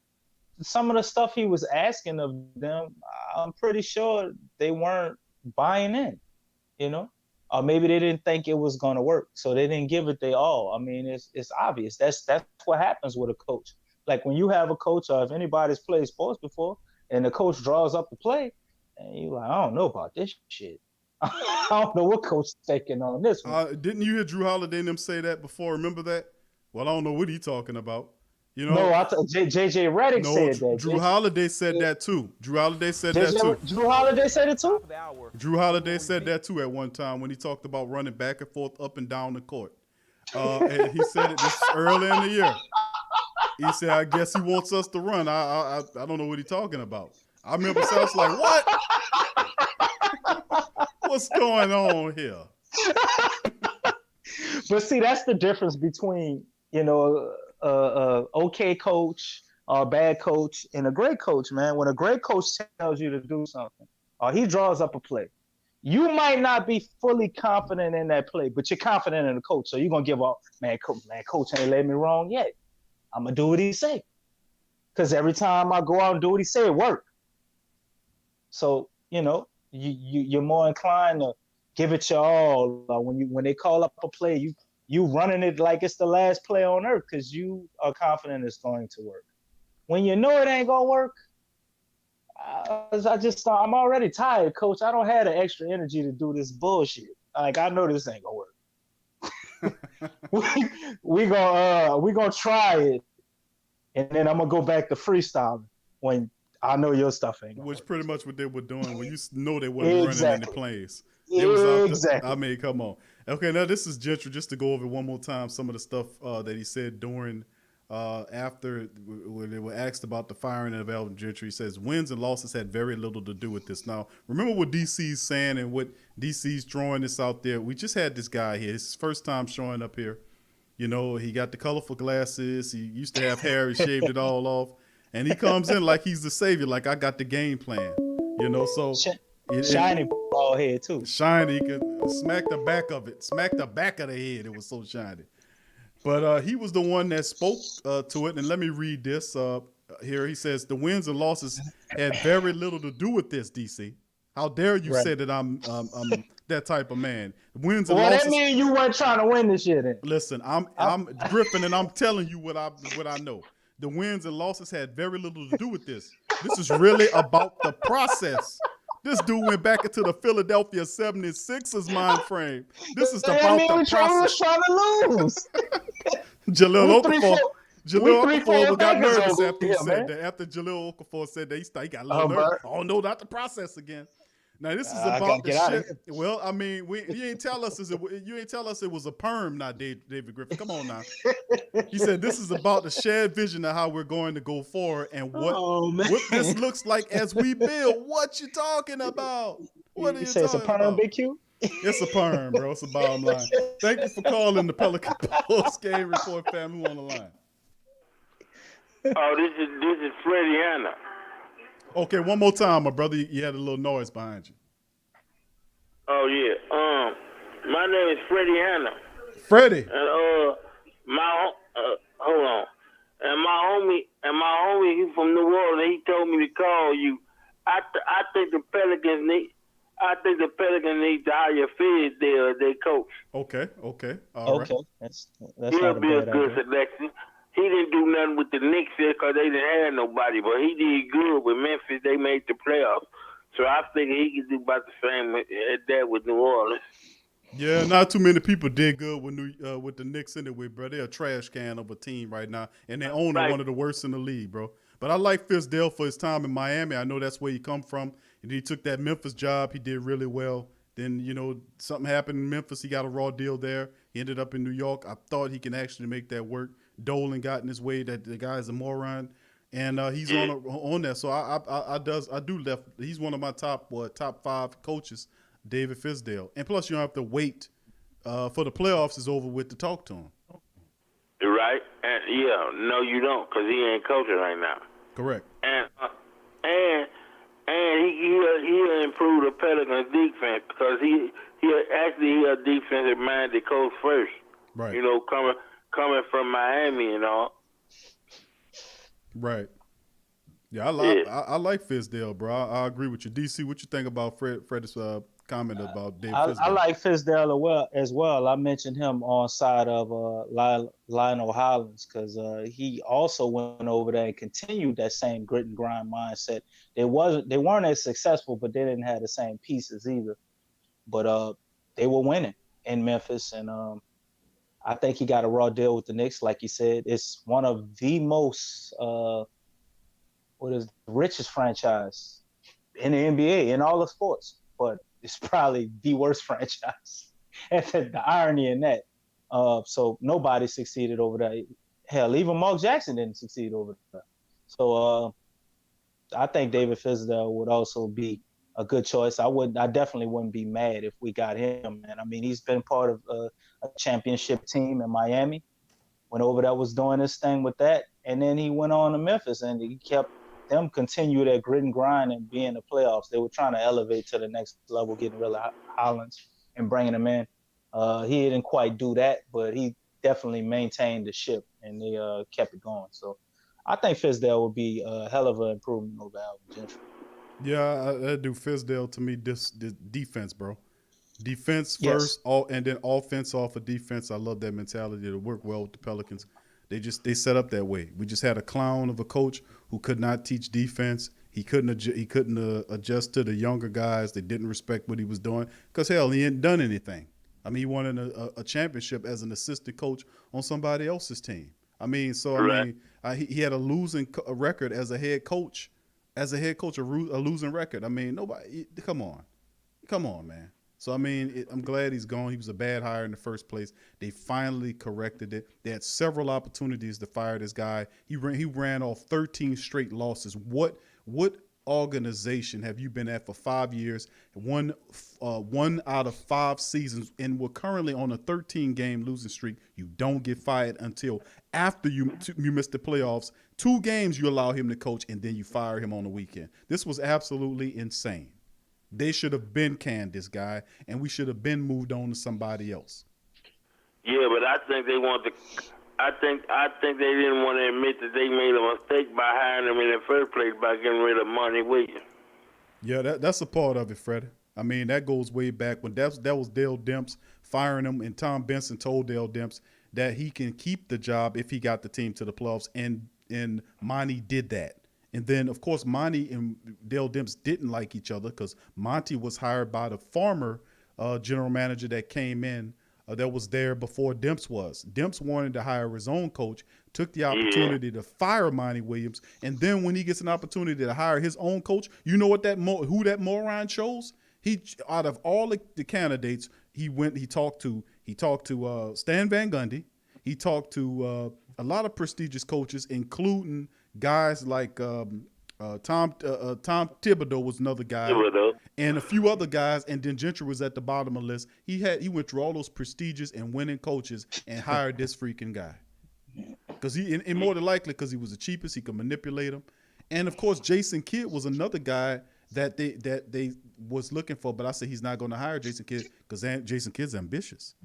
some of the stuff he was asking of them, I'm pretty sure they weren't buying in, or maybe they didn't think it was going to work, so they didn't give it their all. I mean, it's obvious. That's what happens with a coach. Like when you have a coach, or if anybody's played sports before, and the coach draws up the play, and you're like, I don't know about this shit. I don't know what coach is taking on this one. Didn't you hear Drew Holiday and them say that before? Remember that? Well, I don't know what he's talking about. No, JJ Redick said that. Drew Holiday said that too. Drew Holiday said that too. Drew Holiday said it too? Drew Holiday said that too at one time when he talked about running back and forth up and down the court. And he said it this early in the year. He said, I guess he wants us to run. I don't know what he's talking about. I remember so I was like, what? What's going on here? But see, that's the difference between, okay coach or a bad coach and a great coach, man. When a great coach tells you to do something or he draws up a play, you might not be fully confident in that play, but you're confident in the coach. So you're going to give up, coach ain't let me wrong yet. I'm going to do what he say. Because every time I go out and do what he say, it work. So, you're more inclined to give it your all. When they call up a play, you running it like it's the last play on earth because you are confident it's going to work. When you know it ain't gonna work, I'm already tired, coach. I don't have the extra energy to do this bullshit. Like I know this ain't gonna work. we gonna try it, and then I'm gonna go back to freestyling when I know your stuff ain't gonna Which work. pretty much what they were doing when you know they wasn't running any Exactly. plays. They was out there. Exactly. I mean, come on. Okay, now this is Gentry. Just to go over one more time some of the stuff that he said during after when they were asked about the firing of Alvin Gentry. He says wins and losses had very little to do with this. Now, remember what DC's saying and what DC's throwing this out there. We just had this guy here. It's his first time showing up here. You know, he got the colorful glasses. He used to have hair. He shaved it all off. And he comes in like he's the savior, like I got the game plan. You know, so Shiny ball head too. Shiny, he could smack the back of it, smack the back of the head. It was so shiny. But he was the one that spoke to it. And let me read this here. He says the wins and losses had very little to do with this. DC, how dare you say that I'm that type of man? Wins and losses. That mean you weren't trying to win this year then? Listen, I'm Griffin, and I'm telling you what I know. The wins and losses had very little to do with this. This is really about the process. This dude went back into the Philadelphia 76ers mind frame. This is about the process. Trying to lose. Jaleel Okafor got nervous after he here, said man. that. After Jaleel Okafor said that, he got a little nervous. Oh, no, not the process again. Now this is about the shit. Well, I mean, you ain't tell us it was a perm, not David Griffin. Come on now. He said this is about the shared vision of how we're going to go forward and what this looks like as we build. What you talking about? What are you talking it's a perm, about? Big Q? It's a perm, bro. It's a bottom line. Thank you for calling the Pelican Post Game Report family. Who on the line? Oh, this is Freddie Hanna. Okay, one more time, my brother. You had a little noise behind you. Oh yeah. My name is Freddie Hanna. Freddie. And hold on. And my homie, he from New Orleans. He told me to call you. I think the Pelicans need to hire Fizdale as their coach. Okay. All right. That's He'll not a be a bad good idea. selection. He didn't do nothing with the Knicks because they didn't have nobody, but he did good with Memphis. They made the playoffs. So I think he can do about the same at that with New Orleans. Yeah, not too many people did good with the Knicks anyway, bro. They're a trash can of a team right now, and they own one of the worst in the league, bro. But I like Fizdale for his time in Miami. I know that's where he come from. And he took that Memphis job. He did really well. Then, something happened in Memphis. He got a raw deal there. He ended up in New York. I thought he can actually make that work. Dolan got in his way. That the guy's a moron, and he's on that. So I do left. He's one of my top 5 coaches, David Fizdale. And plus, you don't have to wait for the playoffs is over with to talk to him. Right? And no, you don't, because he ain't coaching right now. Correct. And he'll improve the Pelicans defense because he'll a defensive minded coach first. Right. Coming from Miami and all. Right. Yeah, I like Fizdale, bro. I agree with you. DC, what you think about Fred's comment about David Fizdale? I like Fizdale as well. I mentioned him on side of Lionel Hollins because he also went over there and continued that same grit and grind mindset. They weren't as successful, but they didn't have the same pieces either. But they were winning in Memphis, and I think he got a raw deal with the Knicks. Like you said, it's one of the most richest franchise in the NBA in all of sports, but it's probably the worst franchise. And the irony in that. So nobody succeeded over there. Hell, even Mark Jackson didn't succeed over there. So I think David Fizdale would also be a good choice. I definitely wouldn't be mad if we got him, man. I mean, he's been part of a championship team in Miami. Went over there, was doing this thing with that, and then he went on to Memphis, and he kept them continue that grit and grind and be in the playoffs. They were trying to elevate to the next level, getting rid of Hollins and bringing him in. He didn't quite do that, but he definitely maintained the ship, and they kept it going. So I think Fizdale would be a hell of an improvement over Alvin Gentry. Yeah, I do. Fizdale to me, this defense, bro. Defense first, and then offense off of defense. I love that mentality to work well with the Pelicans. They set up that way. We just had a clown of a coach who could not teach defense. He couldn't adjust to the younger guys. They didn't respect what he was doing because hell, he hadn't done anything. I mean, he won a championship as an assistant coach on somebody else's team. I mean, so he had a losing record as a head coach as a head coach a losing record. I mean, nobody. Come on, man. So I mean, I'm glad he's gone. He was a bad hire in the first place. They finally corrected it. They had several opportunities to fire this guy. He ran off 13 straight losses. What organization have you been at for 5 years? One out of 5 seasons, and we're currently on a 13-game losing streak. You don't get fired until after you miss the playoffs. 2 games you allow him to coach, and then you fire him on the weekend. This was absolutely insane. They should have been canned this guy, and we should have been moved on to somebody else. Yeah, but I think they want to. I think they didn't want to admit that they made a mistake by hiring him in the first place by getting rid of Monty Williams. Yeah, that's a part of it, Freddie. I mean, that goes way back when that was Dale Demps firing him, and Tom Benson told Dale Demps that he can keep the job if he got the team to the playoffs, and Monty did that. And then, of course, Monty and Dale Demps didn't like each other because Monty was hired by the former general manager that came in that was there before Demps was. Demps wanted to hire his own coach, took the opportunity to fire Monty Williams, and then when he gets an opportunity to hire his own coach, you know what who that moron chose? He, out of all the candidates, he talked to Stan Van Gundy. He talked to a lot of prestigious coaches, including guys like Tom Thibodeau was another guy, and a few other guys, and then Gentry was at the bottom of the list. He went through all those prestigious and winning coaches and hired this freaking guy because and more than likely because he was the cheapest, he could manipulate him, and of course Jason Kidd was another guy that they was looking for, but I said he's not going to hire Jason Kidd because Jason Kidd's ambitious.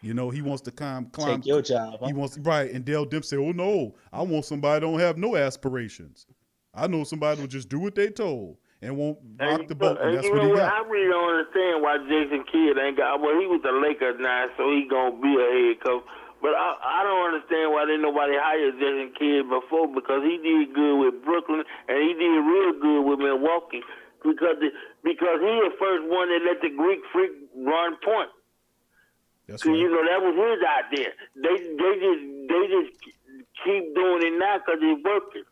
You know, he wants to climb. Take your job. Huh? He wants right. And Dale Demps said, "Oh no, I want somebody that don't have no aspirations. I know somebody who'll just do what they told and won't rock the boat." And that's what he got. I really don't understand why Jason Kidd ain't got. Well, he was the Lakers now, so he gonna be a head coach. But I don't understand why didn't nobody hire Jason Kidd before, because he did good with Brooklyn and he did real good with Milwaukee because he the first one that let the Greek Freak run point. That's right. You know, that was his idea. They just keep doing it now because it's working.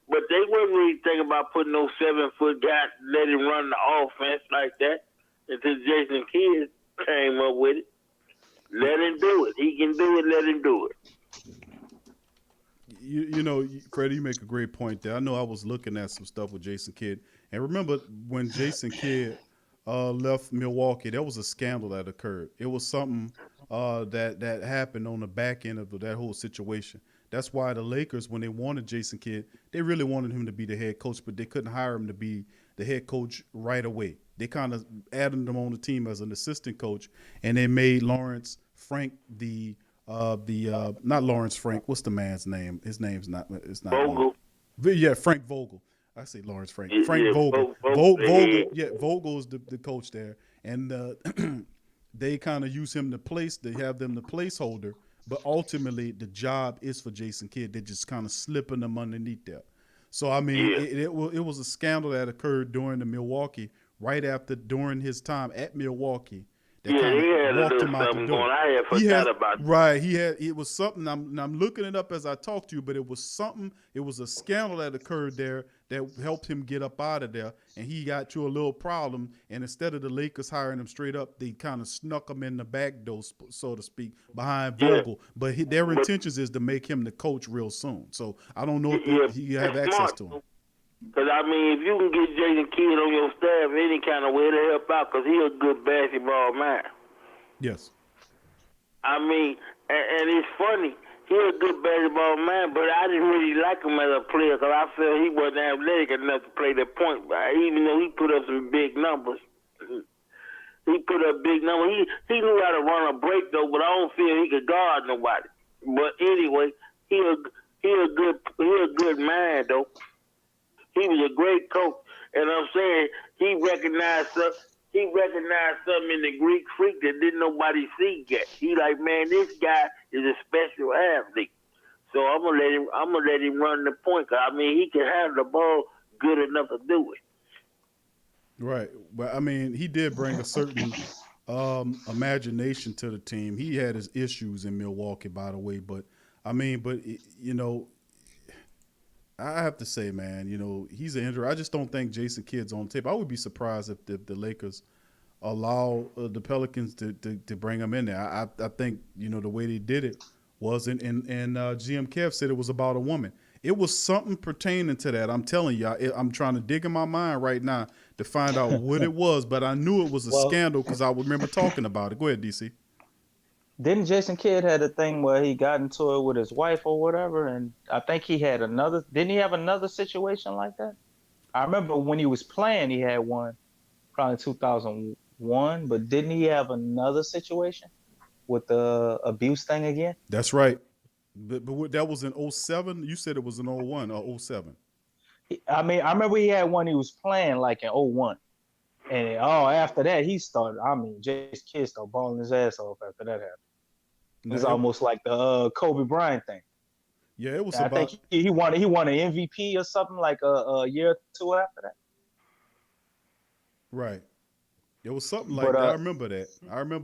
But they wasn't really thinking about putting those 7-foot guys, let him run the offense like that until Jason Kidd came up with it. Let him do it. He can do it. Let him do it. You know, Freddie, you make a great point there. I know I was looking at some stuff with Jason Kidd. And remember when Jason Kidd left Milwaukee, there was a scandal that occurred. It was something that happened on the back end of that whole situation. That's why the Lakers, when they wanted Jason Kidd, they really wanted him to be the head coach, but they couldn't hire him to be the head coach right away. They kind of added him on the team as an assistant coach, and they made Lawrence Frank not Lawrence Frank. What's the man's name? His name's not. It's not Vogel. Yeah, Frank Vogel. I say Lawrence Frank. Frank Vogel. Vogel. Yeah, Vogel is the coach there, and they kind of use him They have them the placeholder, but ultimately the job is for Jason Kidd. They're just kind of slipping them underneath there. So I mean, it was a scandal that occurred during his time at Milwaukee. That he had walked him out the door. I had forgot about it. Right, it was something. I'm looking it up as I talk to you, but it was something. It was a scandal that occurred there that helped him get up out of there, and he got to a little problem. And instead of the Lakers hiring him straight up, they kind of snuck him in the back door, so to speak, behind Vogel. But their intentions is to make him the coach real soon. So I don't know if he have access to him. Because, I mean, if you can get Jason Kidd on your staff any kind of way to help out, because he's a good basketball man. Yes. I mean, and it's funny. He's a good basketball man, but I didn't really like him as a player because I felt he wasn't athletic enough to play that point. Even though he put up some big numbers. He put up big numbers. He knew how to run a break, though, but I don't feel he could guard nobody. But anyway, he a good man, though. He was a great coach, and I'm saying he recognized something in the Greek Freak that didn't nobody see yet. He like, man, this guy is a special athlete, so I'm gonna let him run the point. Cause I mean, he can handle the ball good enough to do it. Right, but I mean, he did bring a certain imagination to the team. He had his issues in Milwaukee, by the way, but I mean, you know. I have to say, man, he's an injury. I just don't think Jason Kidd's on tape. I would be surprised if the Lakers allow the Pelicans to bring him in there. I think, the way they did it was, and GM Kev said it was about a woman. It was something pertaining to that. I'm telling you, I'm trying to dig in my mind right now to find out what it was, but I knew it was a scandal because I remember talking about it. Go ahead, DC. Didn't Jason Kidd had a thing where he got into it with his wife or whatever, and I think he had another. Didn't he have another situation like that? I remember when he was playing, he had one, probably 2001. But didn't he have another situation with the abuse thing again? That's right. But that was in 07? You said it was in 01 or 07. I mean, I remember he had one he was playing like in 01. And after that, he started. I mean, Jason Kidd started balling his ass off after that happened. It was almost like the Kobe Bryant thing. Yeah, it was I think he won an MVP or something like a year or two after that. Right. It was something like that. I remember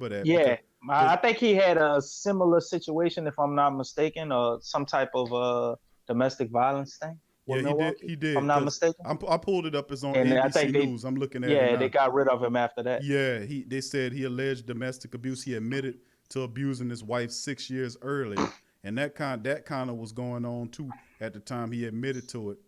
that. Yeah. I think he had a similar situation, if I'm not mistaken, or some type of domestic violence thing. Yeah, he did. If I'm not mistaken. I pulled it up. It's on and ABC News. I'm looking at it now. Yeah, they got rid of him after that. Yeah, they said he alleged domestic abuse. He admitted to abusing his wife 6 years earlier, and that kind of was going on too at the time he admitted to it.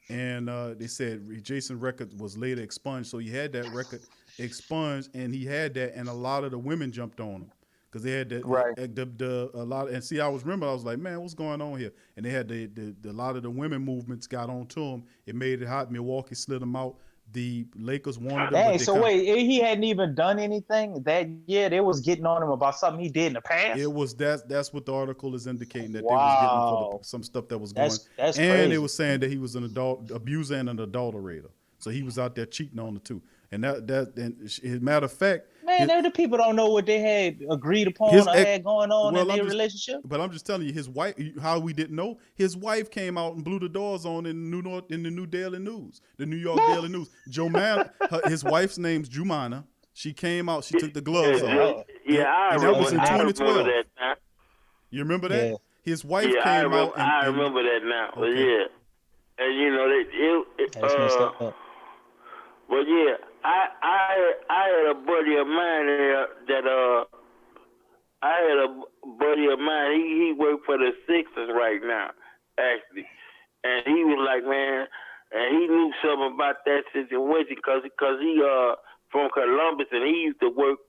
And they said Jason's record was later expunged, so he had that record expunged, and he had that, and a lot of the women jumped on him because they had that a lot. And see, I was like, man, what's going on here? And they had the lot of the women movements got onto him. It made it hot. Milwaukee slid him out. The Lakers wanted him. Dang, so wait, he hadn't even done anything that year? They was getting on him about something he did in the past? It was that's what the article is indicating, that they was getting for some stuff that was going. That's and crazy. They was saying that he was an adult abuser and an adulterator. So he was out there cheating on the two. And as a matter of fact, man, the people don't know what they had agreed upon or had going on in their relationship. But I'm just telling you, his wife. How we didn't know? His wife came out and blew the doors on in the New Daily News, the New York Daily News. Jomana, his wife's name's Jumana. She came out. She took the gloves off. Yeah, and that was in 2012. I remember that. You remember that? Yeah. His wife came out. I remember that now. Okay. But yeah, and That's messed up. But yeah, I had a buddy of mine that I had a buddy of mine. He worked for the Sixers right now, actually, and he was like, man, and he knew something about that situation because he from Columbus, and he used to work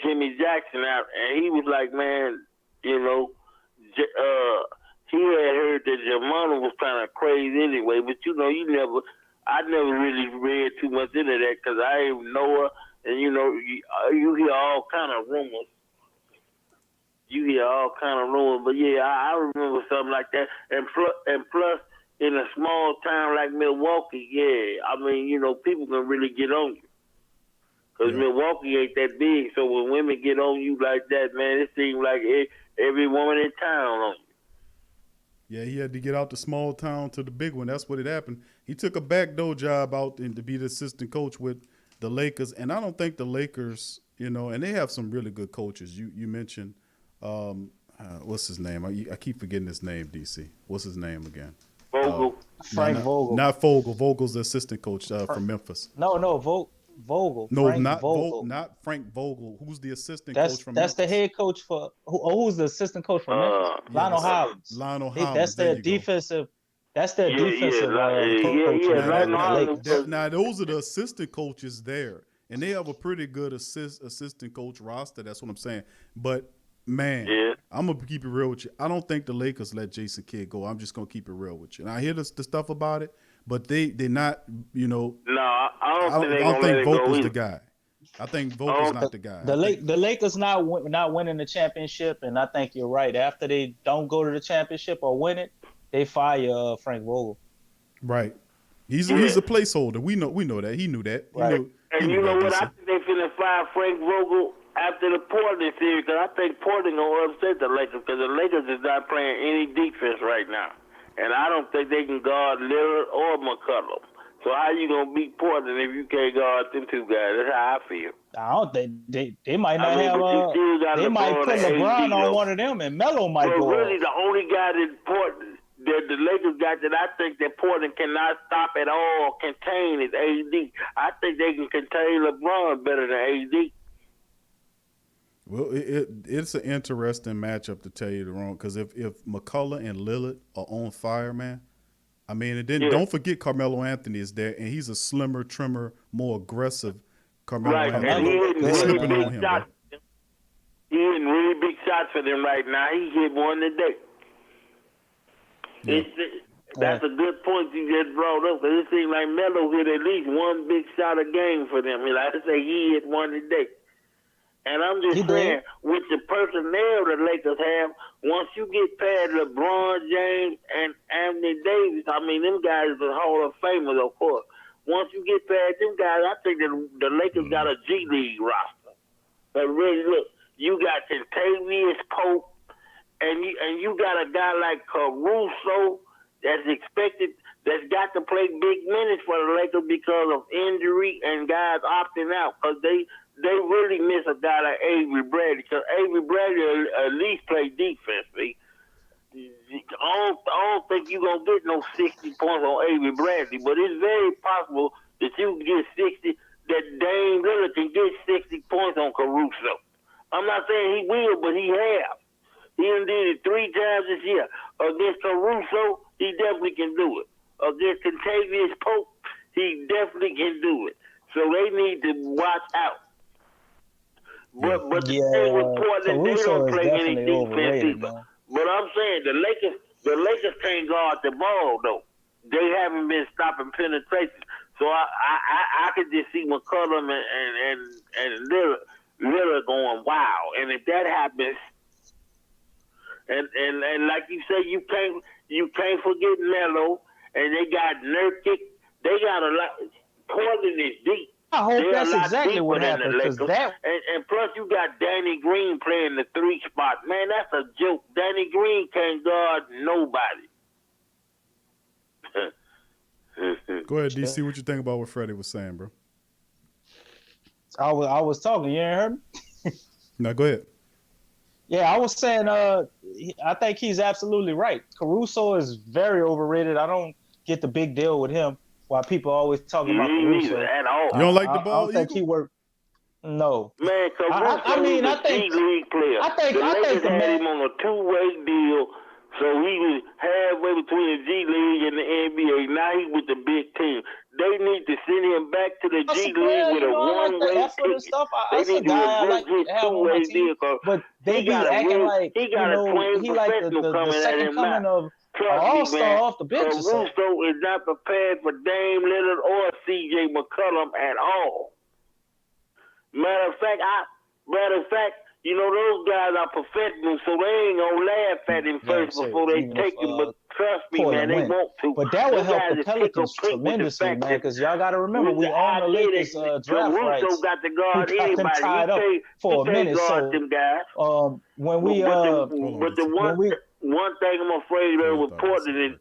Jimmy Jackson out, and he was like, man, he had heard that Jamona was kind of crazy anyway, but I never really read too much into that because I didn't know her, and you hear all kind of rumors. But yeah, I remember something like that. And plus, in a small town like Milwaukee, yeah, I mean, people can really get on you. Because Milwaukee ain't that big, so when women get on you like that, man, it seems like every woman in town on you. Yeah, he had to get out the small town to the big one. That's what had happened. He took a backdoor job out to be the assistant coach with the Lakers. And I don't think the Lakers, and they have some really good coaches. You mentioned, what's his name? I keep forgetting his name, DC. What's his name again? Vogel. Frank Vogel. Not Vogel. Vogel's the assistant coach from Memphis. No, Vogel. No, Frank not Vogel. Not Frank Vogel. Who's the assistant That's coach from Memphis? Memphis? The head coach for who's the assistant coach for Memphis? Lionel Hollins. Lionel Hollins. That's their defensive. That's their defensive coach. Now those are the assistant coaches there, and they have a pretty good assistant coach roster. That's what I'm saying. But man, I'm gonna keep it real with you. I don't think the Lakers let Jason Kidd go. I'm just gonna keep it real with you. And I hear the stuff about it, but they're not. No, I don't think Vogel's the guy. I think Vogel's not the guy. The Lakers not winning the championship, and I think you're right. After they don't go to the championship or win it, they fire Frank Vogel. Right. He's a placeholder. We know that. He knew that. Right. And you know what? I think they finna fire Frank Vogel after the Portland series because I think Portland gonna upset the Lakers because the Lakers is not playing any defense right now, and I don't think they can guard Lillard or McCollum. So how you gonna beat Portland if you can't guard them two guys? That's how I feel. I don't think they might not have. They might put LeBron on one of them, and Melo might go. Really, the only guy that that the Lakers got that I think that Portland cannot stop at all, contain is AD. I think they can contain LeBron better than AD. Well, it's an interesting matchup, to tell you the wrong, because if McCullough and Lillard are on fire, man, I mean, and then don't forget Carmelo Anthony is there, and he's a slimmer, trimmer, more aggressive Carmelo Anthony. And he hitting They're really sleeping on big him, shots. bro. He hitting really big shots for them right now. He hit one today. Yeah. That's a good point you just brought up. It seems like Melo hit at least one big shot a game for them. Like I say, he hit one today. And I'm just saying, with the personnel the Lakers have, once you get past LeBron James and Anthony Davis, I mean, them guys are Hall of Famers, of course. Once you get past them guys, I think that the Lakers got a G League roster. But really, look, you got Kentavious Pope, and you got a guy like Caruso that's got to play big minutes for the Lakers because of injury and guys opting out, because they really miss a guy like Avery Bradley, because Avery Bradley at least play defense. See? I don't think you're going to get no 60 points on Avery Bradley, but it's very possible that you can get 60, that Dame Lillard can get 60 points on Caruso. I'm not saying he will, but he has. He done did it 3 times this year. Against Caruso, he definitely can do it. Against Kentavious Pope, he definitely can do it. So they need to watch out. But the thing with Portland, they don't play any defense either. But I'm saying the Lakers can't guard the ball though. They haven't been stopping penetration. So I could just see McCollum and Lillard going wow. And if that happens, and like you say, you can't forget Melo, and they got Nurkic. They got a lot. Portland is deep. I hope that's exactly what happened. And plus, you got Danny Green playing the 3 spot. Man, that's a joke. Danny Green can't guard nobody. Go ahead, DC. What you think about what Freddie was saying, bro? I was talking. You ain't heard me? No, go ahead. Yeah, I was saying. I think he's absolutely right. Caruso is very overrated. I don't get the big deal with him. Why people always talking about Caruso at all? You don't like the ball? I don't think he worked. No. Man, Caruso is a G-League player. I think the Lakers had him on a 2-way deal, so he was halfway between the G-League and the NBA. Now he's with the big team. They need to send him back to the G-League with a one-way ticket. They need to reverse his 2-way deal, but they be acting like he got a twin professional coming at him now. Trust me, man, off the bench. Caruso is not prepared for Dame Lillard or C.J. McCollum at all. Matter of fact, you know, those guys are professionals, so they ain't gonna laugh at him first before they take him. But trust me, man, they want to. But that would help the Pelicans tremendously, man, because y'all got to remember we own the Lakers draft rights. Caruso got to guard anybody. Them tied up for a minute, so them guys. when we one thing I'm afraid of with Portland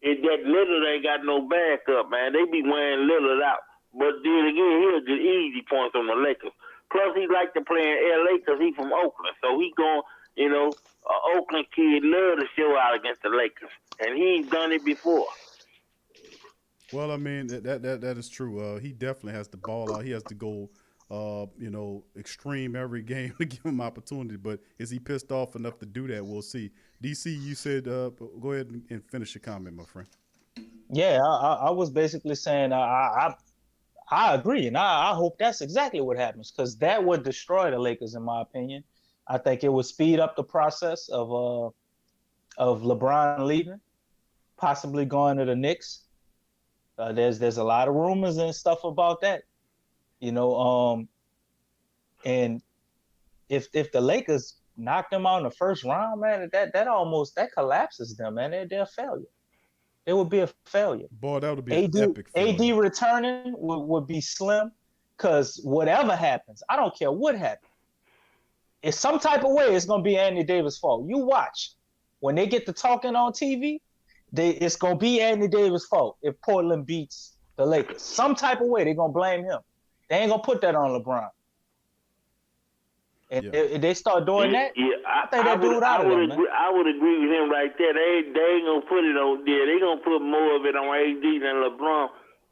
is that Lillard ain't got no backup, man. They be wearing Lillard out. But then again, he'll get easy points on the Lakers. Plus, he like to play in L.A. because he's from Oakland. So he going, you know, an Oakland kid love to show out against the Lakers. And he's done it before. Well, I mean, that is true. He definitely has the ball out. He has to go, you know, extreme every game to give him opportunity. But is he pissed off enough to do that? We'll see. DC, you said, go ahead and finish your comment, my friend. Yeah, I was basically saying I agree, and I hope that's exactly what happens, because that would destroy the Lakers, in my opinion. I think it would speed up the process of LeBron leaving, possibly going to the Knicks. There's a lot of rumors and stuff about that, you know. And if the Lakers knock them out in the first round, man, that collapses them, man. They're a failure. It would be a failure. Boy, that would be an epic failure. AD returning would be slim, because whatever happens, I don't care what happens. In some type of way, it's going to be Anthony Davis' fault. You watch. When they get to talking on TV, it's going to be Anthony Davis' fault if Portland beats the Lakers. Some type of way, they're going to blame him. They ain't going to put that on LeBron. And if they start doing that, I think that dude out of there, man. I would agree with him right there. They ain't gonna put it on there. They gonna put more of it on AD than LeBron.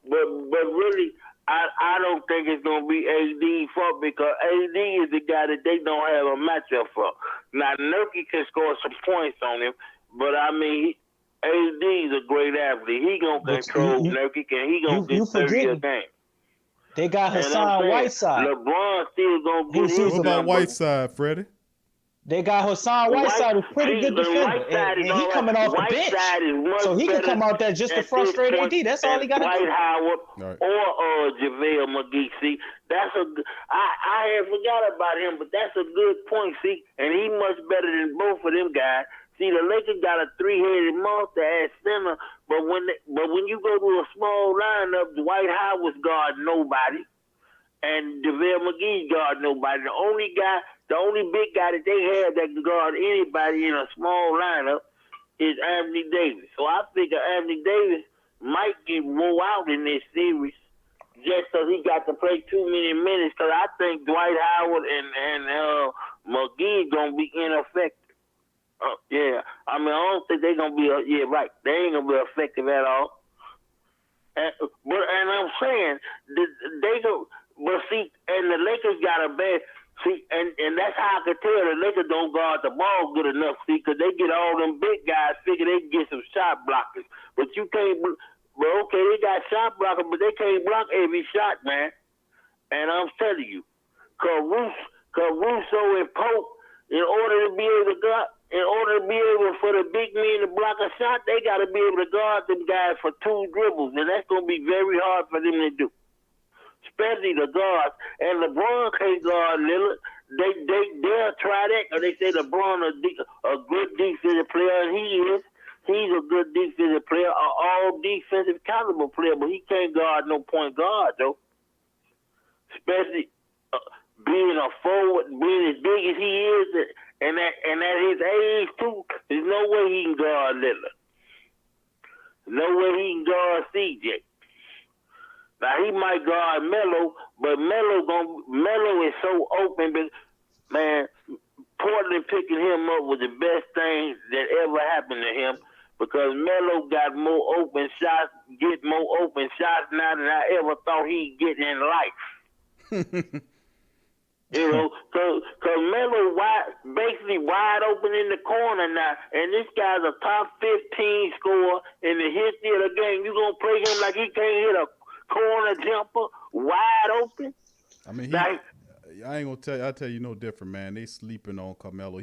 But really, I don't think it's gonna be AD fault because AD is the guy that they don't have a matchup for. Now Nurkic can score some points on him, but I mean AD is a great athlete. He gonna control Nurkic and he gonna get 30 a game. They got Hassan Whiteside. LeBron still gonna get his. What about Whiteside, Freddie? They got Hassan Whiteside, who's pretty good defender, and he coming off the bench, so he can come out there just to frustrate AD. That's all he got to do. Dwight Howard or JaVale McGee. See, I had forgot about him, but that's a good point. See, and he much better than both of them guys. See, the Lakers got a three-headed monster at center, but when you go to a small lineup, Dwight Howard's guard nobody, and JaVale McGee guard nobody. The only big guy that they have that can guard anybody in a small lineup is Anthony Davis. So I figure Anthony Davis might get wore out in this series just because he got to play too many minutes. Because I think Dwight Howard and McGee gonna be ineffective. Yeah, I mean, I don't think they're gonna be. They ain't gonna be effective at all. And I'm saying they go, but see, and the Lakers got a bad. See, and that's how I could tell the Lakers don't guard the ball good enough. See, because they get all them big guys, figure they can get some shot blockers, but you can't. Well, okay, they got shot blockers, but they can't block every shot, man. And I'm telling you, Caruso and Pope, in order to be able for the big men to block a shot, they got to be able to guard them guys for 2 dribbles, and that's going to be very hard for them to do, especially the guards. And LeBron can't guard Lillard. They'll try that because they say LeBron a good defensive player, and he is. He's a good defensive player, an all defensive caliber player, but he can't guard no point guard though, especially being a forward, being as big as he is, and at his age too, there's no way he can guard Lillard. No way he can guard CJ. Now he might guard Melo, but Melo is so open. But man, Portland picking him up was the best thing that ever happened to him because Melo got more open shots, get more open shots now than I ever thought he'd get in life. You know, cause Melo basically wide open in the corner now, and this guy's a top 15 scorer in the history of the game. You gonna play him like he can't hit a corner jumper wide open? I mean, I ain't gonna tell you. I tell you no different, man. They sleeping on Carmelo.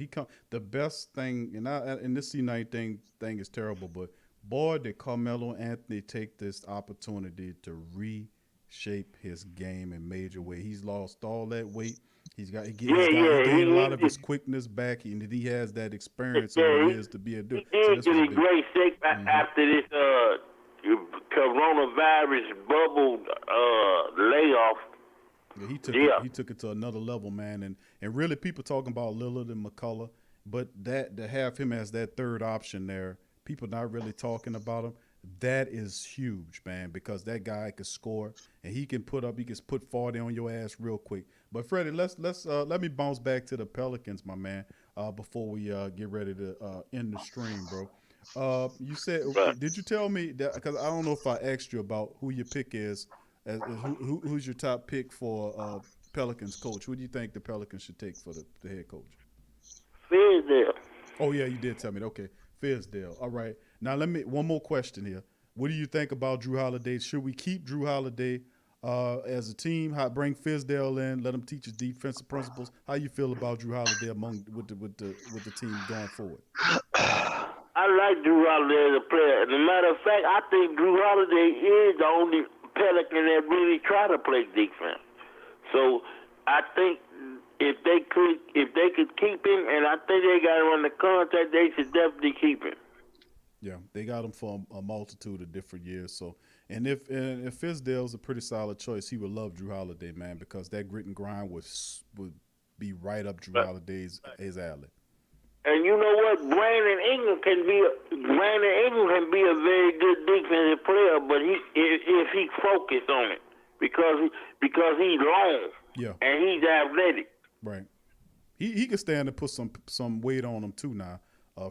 The best thing, and this C9 thing is terrible, but boy, did Carmelo Anthony take this opportunity to reshape his game in major way. He's lost all that weight. He gained a lot of his quickness back, and he has that experience over the years to be a dude. He is in great shape after this coronavirus bubble layoff. Yeah, he took it to another level, man. And really, people talking about Lillard and McCullough, but that to have him as that third option there, people not really talking about him. That is huge, man, because that guy can score and he can put 40 on your ass real quick. But Freddie, let me bounce back to the Pelicans, my man, before we get ready to end the stream, bro. You said, did you tell me that? Because I don't know if I asked you about who your pick is. Who's your top pick for Pelicans coach? Who do you think the Pelicans should take for the head coach? Fizdale. Oh yeah, you did tell me. Okay, Fizdale. All right. Now one more question here. What do you think about Drew Holiday? Should we keep Drew Holiday as a team? Bring Fizdale in, let him teach his defensive principles. How you feel about Drew Holiday with the team going forward? I like Drew Holiday as a player. As a matter of fact, I think Drew Holiday is the only Pelican that really try to play defense. So I think if they could keep him, and I think they got him on the contract, they should definitely keep him. Yeah, they got him for a multitude of different years. So, and if Fizdale's a pretty solid choice, he would love Drew Holiday, man, because that grit and grind would be right up Drew Holiday's alley. And you know what? Brandon Ingram can be a very good defensive player, but if he focused on it, because he's long, and he's athletic. Right. He can stand to put some weight on him too now.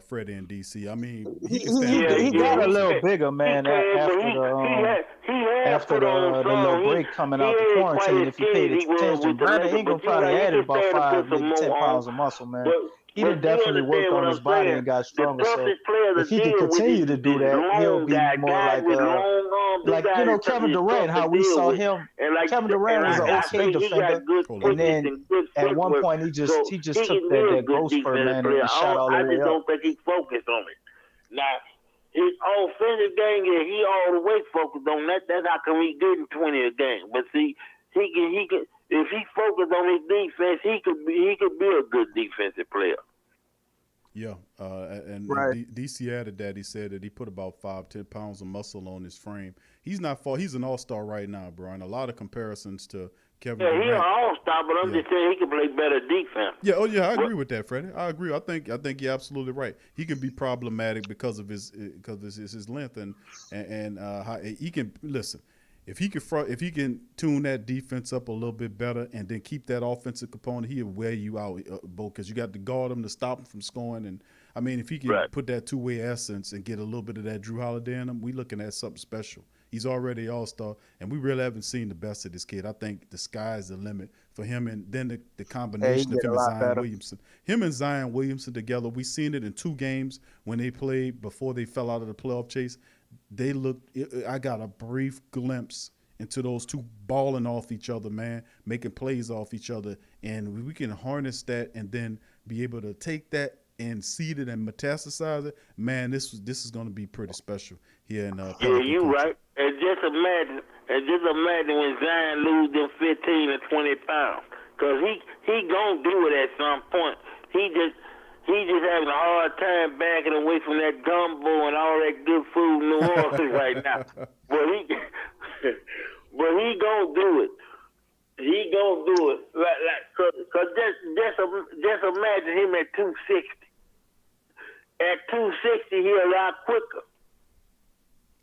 Freddie in DC. I mean, He, he can stand. he, he got a little can. bigger, man, He can, after but he had after put on the some. little break coming He out the ain't quite quarantine. as If you paid skinny as he was attention, with the Brandon liquor, Ingram but probably he added can about stand to put 5, some maybe more 10 on. pounds of muscle, man. He But done you definitely understand worked what on I'm his body saying? and got The stronger. So toughest player if to he can deal with continue to do these that, he'll long be more guys like with long arms. These like guys is Kevin tough Durant, how to we deal saw with. him. And Kevin Durant was an I okay think he defender, got good Hold on. and quickness then and good at one footwork, point he just so took can be that a good growth spurt, defensive man, player. and shot all the I way just up. don't think he focused on it. Now, his offensive game, yeah, he all the way focused on that. That's how come he getting 20 a game. But see, he can if he focused on his defense, he could be a good defensive player. Yeah, and Right. DC added that. He said that he put about 5-10 pounds of muscle on his frame. He's not far. He's an all-star right now, bro. And a lot of comparisons to Kevin Yeah, Durant. he an all-star, but I'm Yeah. just saying he can play better defense. Yeah, oh yeah, I agree with that, Freddie. I agree. I think you're absolutely right. He can be problematic because of his length and how he can listen. If he can tune that defense up a little bit better and then keep that offensive component, he'll wear you out, Bo, because you got to guard him to stop him from scoring. And I mean, if he can put that two-way essence and get a little bit of that Drew Holiday in him, we looking at something special. He's already all-star, and we really haven't seen the best of this kid. I think the sky's the limit for him, and then the combination of him and Zion Williamson. Him and Zion Williamson together, we seen it in 2 games when they played before they fell out of the playoff chase. They looked. I got a brief glimpse into those two balling off each other, man, making plays off each other, and we can harness that and then be able to take that and seed it and metastasize it. Man, this is going to be pretty special here in Yeah, Pelican you country. right. And just imagine when Zion lose them 15 or 20 pounds, because he gonna do it at some point. He just having a hard time backing away from that gumbo and all that good food in New Orleans right now. But he gonna do it. He gonna do it. Cause just imagine him at 260. At 260, he a lot quicker.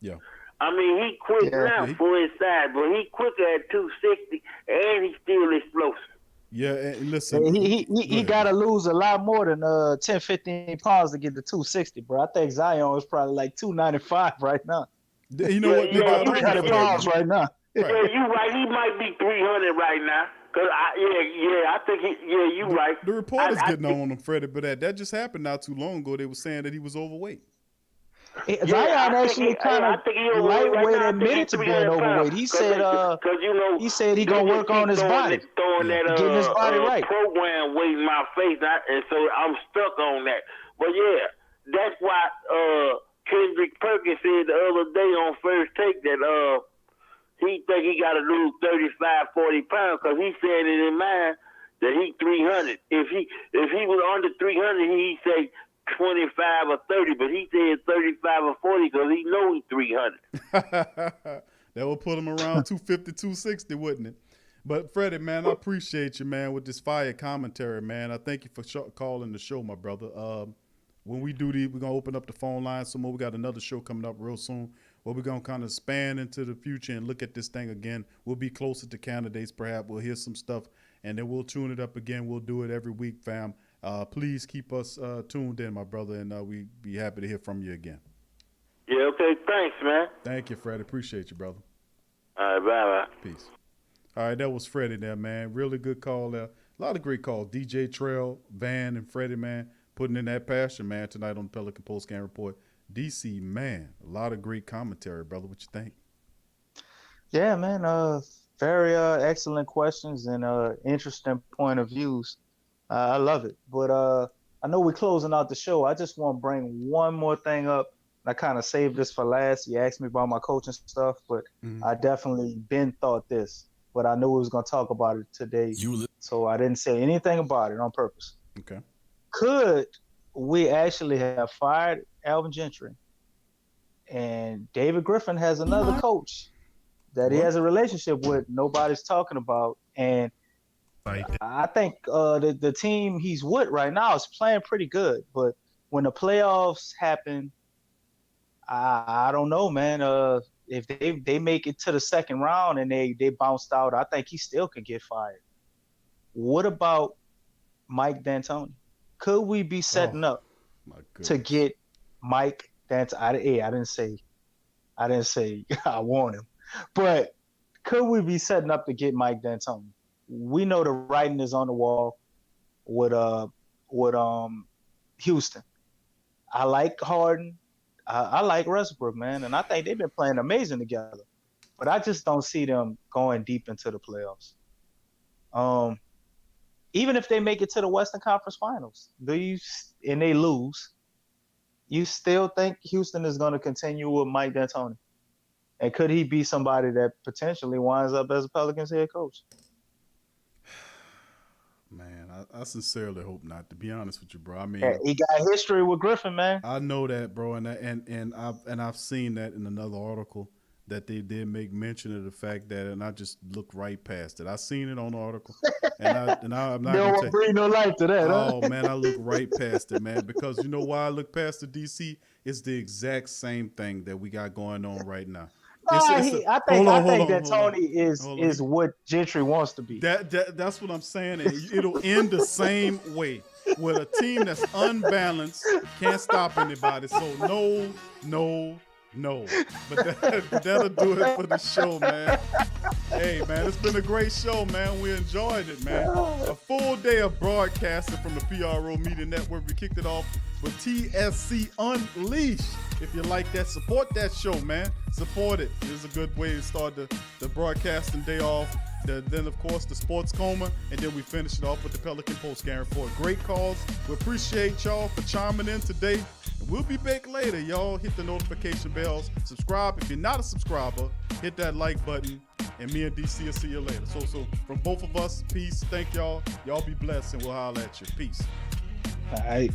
Yeah. I mean, he quick now for his size, but he quicker at 260, and he's still explosive. Yeah, and listen. He got to lose a lot more than 10, 15 pounds to get to 260, bro. I think Zion is probably like 295 right now. You know what? Yeah, got 300 pounds right now. Yeah, you right. He might be 300 right now. I think you right. The reporter's getting on him, Freddie, but that just happened not too long ago. They were saying that he was overweight. Zion actually kind of lightweight admitted to being overweight. He said he gonna work on his body, getting his body right. Program weight in my face, and so I'm stuck on that. But yeah, that's why Kendrick Perkins said the other day on First Take that he think he got to lose 35, 40 pounds because he said in his mind that he 300. If he was under 300, he say 25 or 30, but he said 35 or 40 because he know he's 300. That would put him around 250, 260, wouldn't it? But Freddie, man, I appreciate you, man, with this fire commentary, man. I thank you for calling the show, my brother. When we do these, we're going to open up the phone line some more. We got another show coming up real soon where we're going to kind of span into the future and look at this thing again. We'll be closer to Canidates, perhaps. We'll hear some stuff, and then we'll tune it up again. We'll do it every week, fam. Please keep us tuned in, my brother, and we'd be happy to hear from you again. Yeah, okay. Thanks, man. Thank you, Freddie. Appreciate you, brother. All right, bye-bye. Peace. All right, that was Freddie there, man. Really good call there. A lot of great calls. DJ Trail, Van, and Freddie, man, putting in that passion, man, tonight on the Pelican Post Game Report. DC, man, a lot of great commentary, brother. What you think? Yeah, man. Very excellent questions and interesting point of views. I love it. But I know we're closing out the show. I just want to bring one more thing up. I kind of saved this for last. You asked me about my coaching stuff, but I definitely been thought this. But I knew we was going to talk about it today. So I didn't say anything about it on purpose. Okay. Could we actually have fired Alvin Gentry? And David Griffin has another coach that he has a relationship with nobody's talking about. And I think the team he's with right now is playing pretty good. But when the playoffs happen, I don't know, man. If they make it to the second round and they bounced out, I think he still could get fired. What about Mike D'Antoni? Could we be setting up My to goodness. get Mike D'Antoni? I didn't say I want him, but could we be setting up to get Mike D'Antoni? We know the writing is on the wall with Houston. I like Harden. I like Westbrook, man, and I think they've been playing amazing together. But I just don't see them going deep into the playoffs. Even if they make it to the Western Conference Finals, and they lose, you still think Houston is going to continue with Mike D'Antoni? And could he be somebody that potentially winds up as a Pelicans head coach? Man, I sincerely hope not, to be honest with you, bro. I mean, He got history with Griffin, man. I know that, bro, and I've seen that in another article that they did make mention of the fact that, and I just looked right past it. I seen it on the article, and I'm not Don't gonna bring no light to that. Oh man, I look right past it, man, because you know why I look past the DC? It's the exact same thing that we got going on right now. I think that Tony is what Gentry wants to be. That's what I'm saying. And it'll end the same way, with a team that's unbalanced, can't stop anybody. So no. But that'll do it for the show, man. Hey, man, it's been a great show, man. We enjoyed it, man. A full day of broadcasting from the PRO Media Network. We kicked it off with TSC Unleashed. If you like that, support that show, man. Support it. It's a good way to start the broadcasting day off. Then, of course, the Sports Coma, and then we finish it off with the Pelican Post-Game Report. Great calls. We appreciate y'all for chiming in today. And we'll be back later, y'all. Hit the notification bells. Subscribe. If you're not a subscriber, hit that like button. And me and DC will see you later. So from both of us, peace. Thank y'all. Y'all be blessed, and we'll holler at you. Peace. All right.